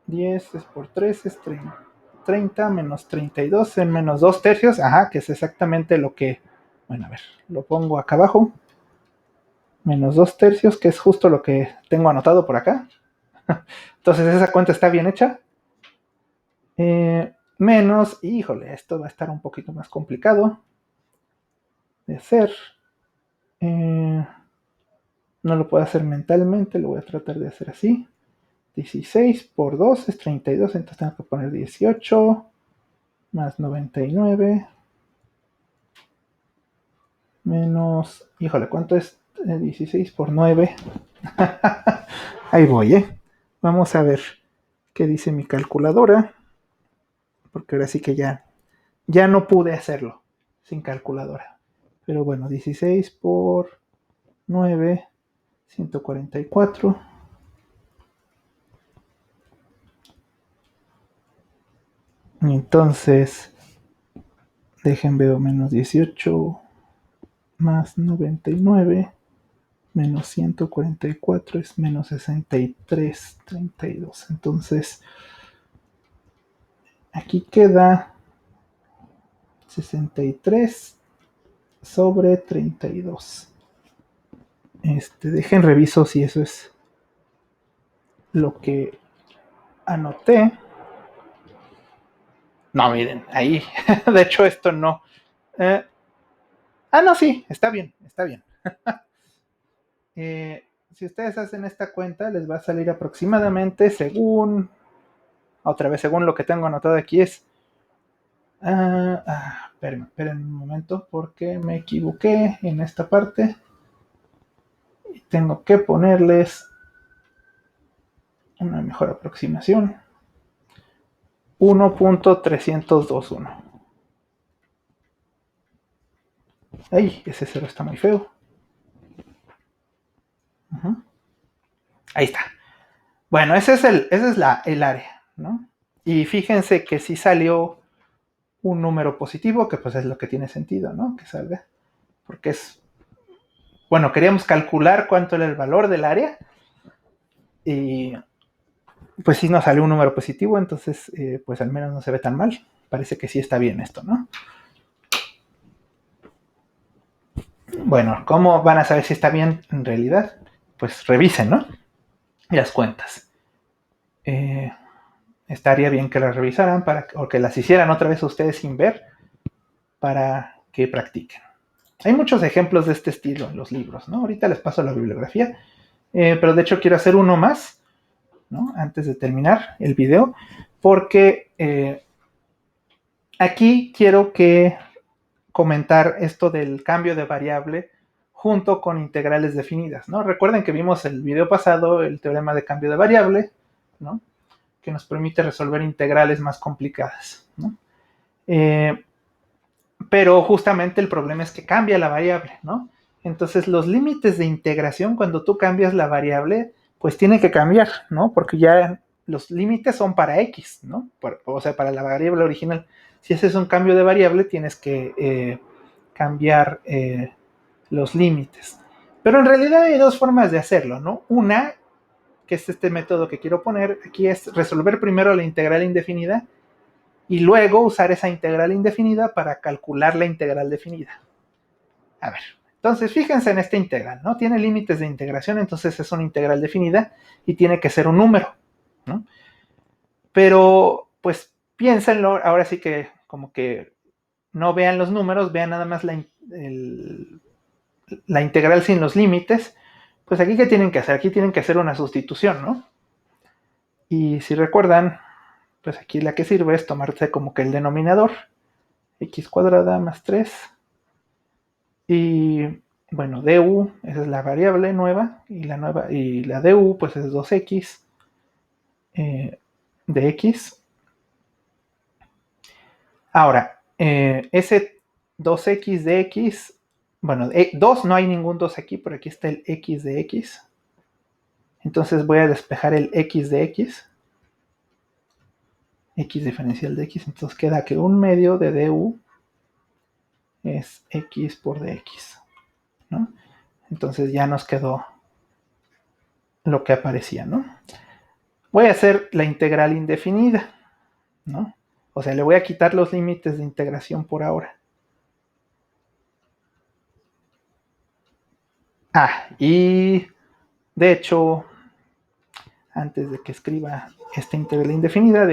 10 es por 3 es 30 menos 32 en menos 2 tercios. Ajá, que es exactamente lo que... Bueno, a ver, lo pongo acá abajo. Menos 2 tercios, que es justo lo que tengo anotado por acá. Entonces esa cuenta está bien hecha. Menos, híjole, esto va a estar un poquito más complicado de hacer. No lo puedo hacer mentalmente, lo voy a tratar de hacer así. 16 por 2 es 32, entonces tengo que poner 18 más 99 menos, híjole, ¿cuánto es 16 por 9? Ahí voy, Vamos a ver qué dice mi calculadora, porque ahora sí que ya no pude hacerlo sin calculadora. Pero bueno, 16 por 9, 144. Y entonces, dejen ver menos 18 más 99 menos 144 es menos 63, 32. Entonces, aquí queda 63 sobre 32. Dejen reviso si eso es lo que anoté. No, miren, ahí. De hecho, esto no. No, sí, está bien, está bien. Si ustedes hacen esta cuenta, les va a salir aproximadamente según. Otra vez, según lo que tengo anotado aquí es. Esperen un momento, porque me equivoqué en esta parte. Y tengo que ponerles una mejor aproximación. 1.321. Ay, ese cero está muy feo. Ahí está. Bueno, ese es el área, ¿no? Y fíjense que sí salió un número positivo, que pues es lo que tiene sentido, ¿no? Que salga. Porque es. Bueno, queríamos calcular cuánto era el valor del área. Y pues sí nos salió un número positivo, entonces pues al menos no se ve tan mal. Parece que sí está bien esto, ¿no? Bueno, ¿cómo van a saber si está bien en realidad? Pues revisen, ¿no? Las cuentas. Estaría bien que las revisaran o que las hicieran otra vez ustedes sin ver para que practiquen. Hay muchos ejemplos de este estilo en los libros, ¿no? Ahorita les paso la bibliografía, pero de hecho quiero hacer uno más, ¿no? Antes de terminar el video, porque aquí quiero comentar esto del cambio de variable junto con integrales definidas, ¿no? Recuerden que vimos el video pasado el teorema de cambio de variable, ¿no? Que nos permite resolver integrales más complicadas, ¿no? Pero justamente el problema es que cambia la variable, ¿no? Entonces los límites de integración cuando tú cambias la variable, pues tiene que cambiar, ¿no? Porque ya los límites son para x, ¿no? O sea, para la variable original. Si haces un cambio de variable, tienes que cambiar los límites. Pero en realidad hay dos formas de hacerlo, ¿no? Una, que es este método que quiero poner aquí, es resolver primero la integral indefinida y luego usar esa integral indefinida para calcular la integral definida. A ver, entonces fíjense en esta integral, ¿no? Tiene límites de integración, entonces es una integral definida y tiene que ser un número, ¿no? Pero, pues, piénsenlo, ahora sí que como que no vean los números, vean nada más la integral sin los límites. Pues aquí, ¿qué tienen que hacer? Aquí tienen que hacer una sustitución, ¿no? Y si recuerdan, pues aquí la que sirve es tomarse como que el denominador, x cuadrada más 3, y bueno, du, esa es la variable nueva, y la du, pues es 2x de x. Ahora, ese 2x de x, bueno, 2 no hay ningún 2 aquí, pero aquí está el x de x. Entonces voy a despejar el x de x diferencial de x, entonces queda que un medio de du es x por dx, ¿no? Entonces ya nos quedó lo que aparecía, ¿no? Voy a hacer la integral indefinida, ¿no? O sea, le voy a quitar los límites de integración por ahora. Y de hecho, antes de que escriba esta integral indefinida,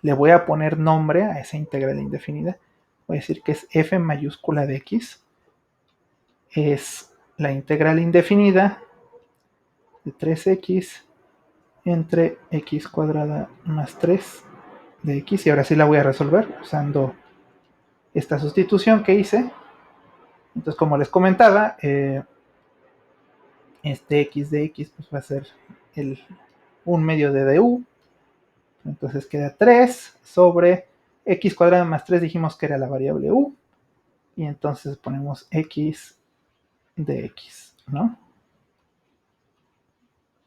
le voy a poner nombre a esa integral indefinida. Voy a decir que es f mayúscula de x. Es la integral indefinida de 3x entre x cuadrada más 3 de x. Y ahora sí la voy a resolver usando esta sustitución que hice. Entonces, como les comentaba, este x de x pues va a ser un medio de du. Entonces queda 3 sobre x cuadrada más 3, dijimos que era la variable u. Y entonces ponemos x de x, ¿no?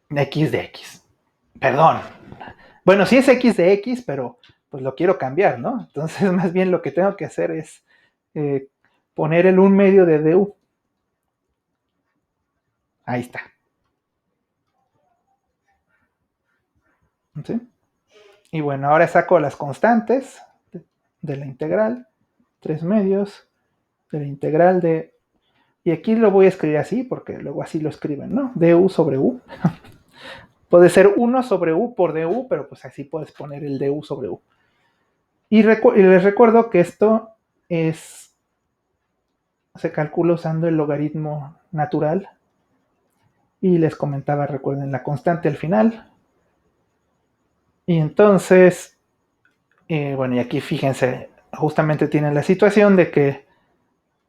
X de x. Perdón. Bueno, sí es x de x, pero pues lo quiero cambiar, ¿no? Entonces más bien lo que tengo que hacer es poner el 1 medio de du. Ahí está. ¿Sí? Y bueno, ahora saco las constantes de la integral. 3 medios de la integral de... Y aquí lo voy a escribir así, porque luego así lo escriben, ¿no? du sobre u. Puede ser 1 sobre u por du, pero pues así puedes poner el du sobre u. Y les recuerdo que esto se calcula usando el logaritmo natural. Y les comentaba, recuerden, la constante al final. Y entonces, bueno, y aquí fíjense, justamente tienen la situación de que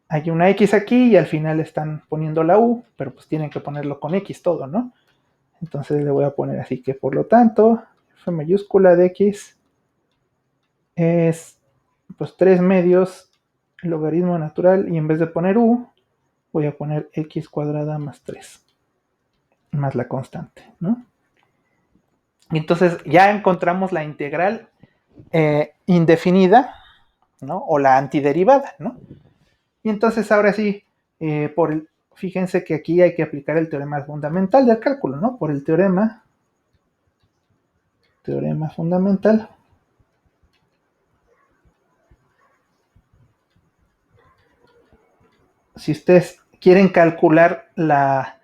hay una x aquí y al final están poniendo la u, pero pues tienen que ponerlo con x todo, ¿no? Entonces le voy a poner así que, por lo tanto, f mayúscula de x es pues 3 medios logaritmo natural, y en vez de poner u, voy a poner x cuadrada más 3, más la constante, ¿no? Y entonces ya encontramos la integral indefinida, ¿no? O la antiderivada, ¿no? Y entonces ahora sí, fíjense que aquí hay que aplicar el teorema fundamental del cálculo, ¿no? Por el teorema fundamental. Si ustedes quieren calcular la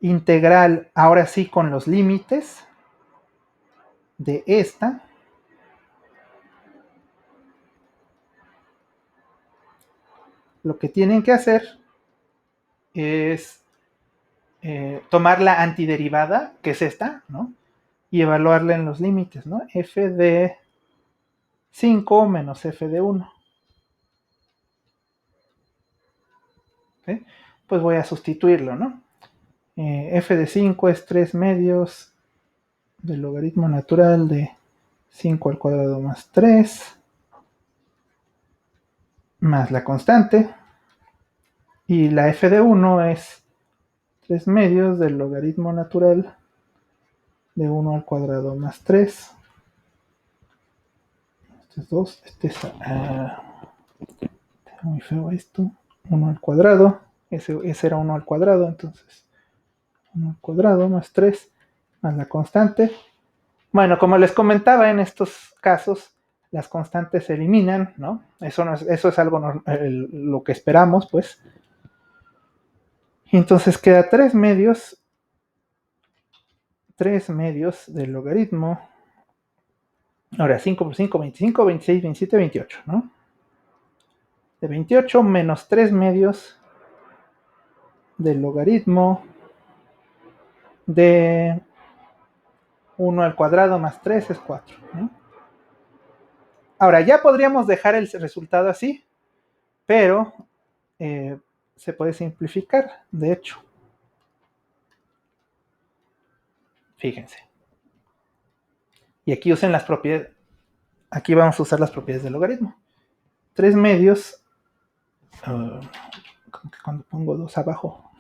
integral ahora sí con los límites de esta, lo que tienen que hacer es tomar la antiderivada, que es esta, ¿no? Y evaluarla en los límites, ¿no? F de 5 menos f de 1. ¿Sí? pues voy a sustituirlo, ¿no? F de 5 es 3 medios del logaritmo natural de 5 al cuadrado más 3, más la constante, y la f de 1 es 3 medios del logaritmo natural de 1 al cuadrado más 3. Este es 2, este es muy feo esto, 1 al cuadrado, ese era 1 al cuadrado, entonces 1 al cuadrado más 3, más la constante. Bueno, como les comentaba, en estos casos las constantes se eliminan, ¿no? Eso es algo lo que esperamos, pues. Y entonces queda 3 medios del logaritmo. Ahora, 5 por 5, 25, 26, 27, 28, ¿no? De 28 menos 3 medios del logaritmo de 1 al cuadrado más 3 es 4, ¿no? Ahora, ya podríamos dejar el resultado así, pero se puede simplificar, de hecho. Fíjense. Y aquí usen las propiedades. Aquí vamos a usar las propiedades del logaritmo. 3 medios. Como que cuando pongo 2 abajo.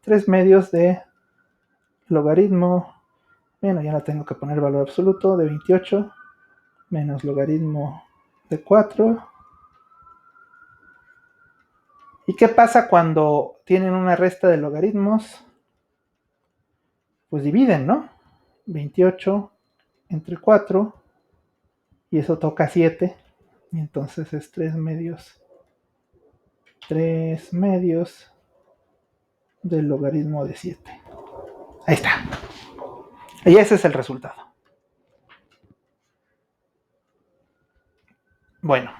3 medios de logaritmo. Bueno, ya no tengo que poner valor absoluto. De 28 menos logaritmo de 4. ¿Y qué pasa cuando tienen una resta de logaritmos? Pues dividen, ¿no? 28 entre 4. Y eso toca 7. Y entonces es 3 medios. 3 medios del logaritmo de 7. Ahí está. Y ese es el resultado. Bueno,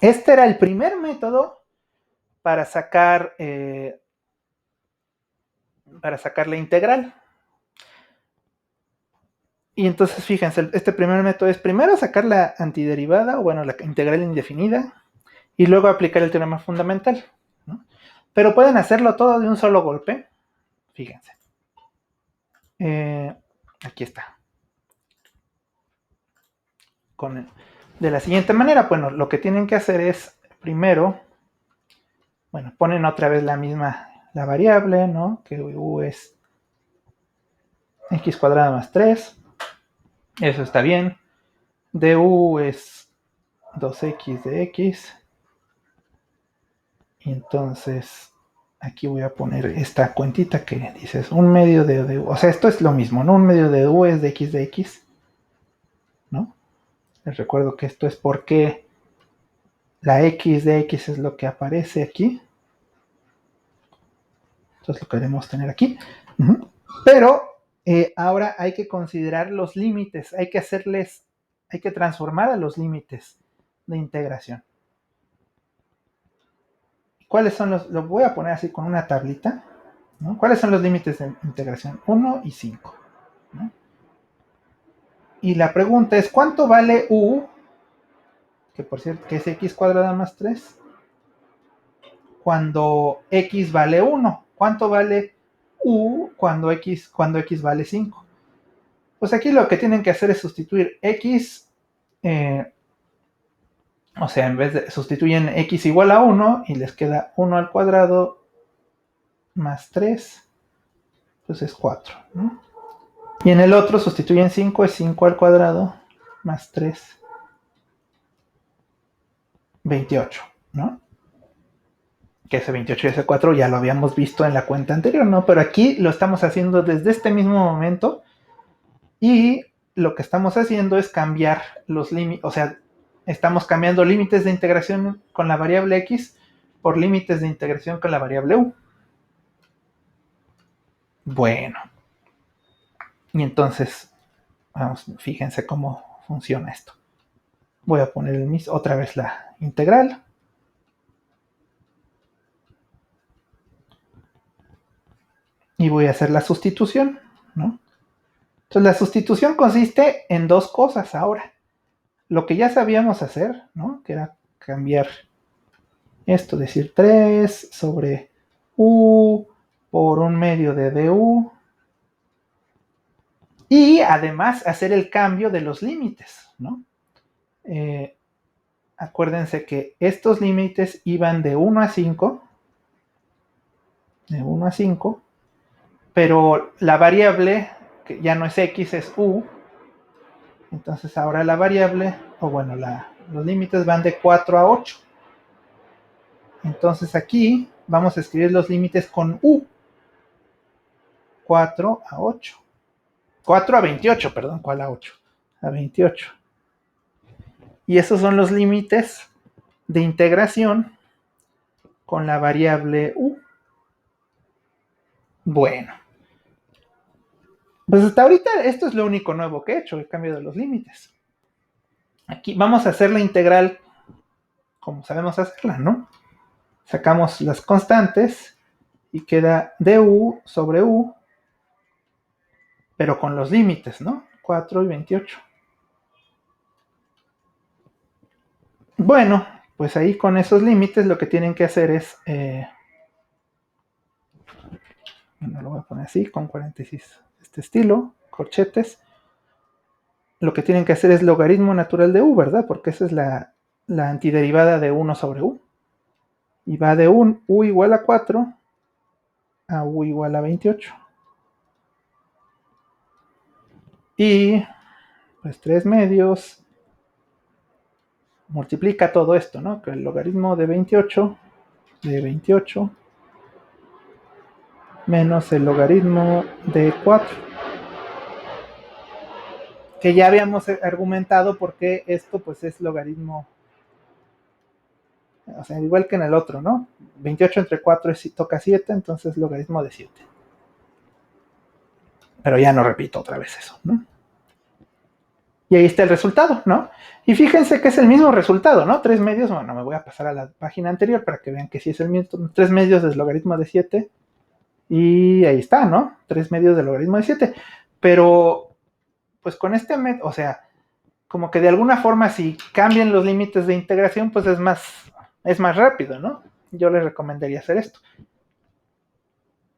este era el primer método para sacar la integral. Y entonces fíjense, este primer método es primero sacar la antiderivada, o bueno, la integral indefinida, y luego aplicar el teorema fundamental, ¿no? Pero pueden hacerlo todo de un solo golpe. Fíjense. Aquí está. De la siguiente manera, bueno, lo que tienen que hacer es primero, bueno, ponen otra vez la variable, ¿no? Que u es x cuadrado más 3. Eso está bien. Du es 2x de x. Y entonces aquí voy a poner esta cuentita que dices 1 medio de du. O sea, esto es lo mismo, ¿no? 1 medio de du es de x, ¿no? Les recuerdo que esto es porque la x de x es lo que aparece aquí. Entonces lo queremos tener aquí. Pero ahora hay que considerar los límites. Hay que transformar a los límites de integración. ¿Cuáles son lo voy a poner así con una tablita, ¿no? ¿Cuáles son los límites de integración? 1 y 5, ¿no? Y la pregunta es, ¿cuánto vale u? Que por cierto, que es x cuadrada más 3. Cuando x vale 1. ¿Cuánto vale u cuando x vale 5? Pues aquí lo que tienen que hacer es sustituir x, o sea, en vez de sustituyen x igual a 1 y les queda 1 al cuadrado más 3, pues es 4, ¿no? Y en el otro sustituyen 5, es 5 al cuadrado más 3, 28, ¿no? Que ese 28 y ese 4 ya lo habíamos visto en la cuenta anterior, ¿no? Pero aquí lo estamos haciendo desde este mismo momento y lo que estamos haciendo es cambiar los límites, o sea, estamos cambiando límites de integración con la variable x por límites de integración con la variable u. Bueno, y entonces, vamos, fíjense cómo funciona esto. Voy a poner otra vez la integral. Y voy a hacer la sustitución, ¿no? Entonces la sustitución consiste en dos cosas ahora. Lo que ya sabíamos hacer, ¿no? Que era cambiar esto, decir 3 sobre U por 1/2 de du. Y además hacer el cambio de los límites, ¿no? Acuérdense que estos límites iban de 1 a 5, pero la variable, que ya no es x, es u. Entonces ahora la variable, o bueno, los límites van de 4 a 8. Entonces aquí vamos a escribir los límites con u. 4 a 8. 4 a 28, perdón, ¿cuál a 8? A 28. Y esos son los límites de integración con la variable u. Bueno, pues hasta ahorita esto es lo único nuevo que he hecho, el cambio de los límites. Aquí vamos a hacer la integral como sabemos hacerla, ¿no? Sacamos las constantes y queda du sobre u, pero con los límites, ¿no? 4 y 28. Bueno, pues ahí con esos límites lo que tienen que hacer es... bueno, lo voy a poner así, con 46. Este estilo, corchetes. Lo que tienen que hacer es logaritmo natural de u, ¿verdad? Porque esa es la antiderivada de 1 sobre u. Y va de u igual a 4 a u igual a 28. Y pues 3 medios multiplica todo esto, ¿no? Que el logaritmo de 28 menos el logaritmo de 4, que ya habíamos argumentado porque esto pues es logaritmo, o sea, igual que en el otro, ¿no? 28 entre 4 toca 7, entonces logaritmo de 7. Pero ya no repito otra vez eso, ¿no? Y ahí está el resultado, ¿no? Y fíjense que es el mismo resultado, ¿no? 3 medios, bueno, me voy a pasar a la página anterior para que vean que sí es el mismo. 3 medios del logaritmo de 7. Y ahí está, ¿no? 3 medios del logaritmo de 7. Pero, pues con este método, o sea, como que de alguna forma si cambian los límites de integración, pues es más rápido, ¿no? Yo les recomendaría hacer esto.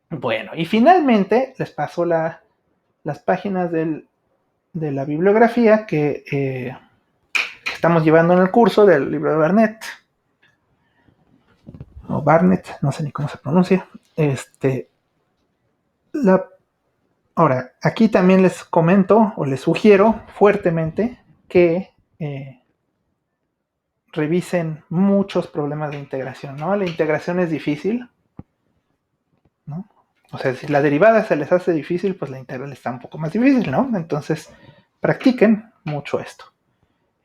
Bueno, y finalmente les paso las páginas de la bibliografía que estamos llevando en el curso del libro de Barnett. O Barnett, no sé ni cómo se pronuncia. Ahora, aquí también les comento o les sugiero fuertemente que revisen muchos problemas de integración, ¿no? La integración es difícil, ¿no? O sea, si la derivada se les hace difícil, pues la integral está un poco más difícil, ¿no? Entonces, practiquen mucho esto.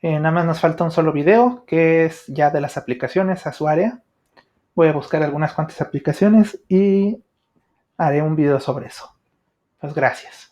Nada más nos falta un solo video, que es ya de las aplicaciones a su área. Voy a buscar algunas cuantas aplicaciones y haré un video sobre eso. Pues gracias.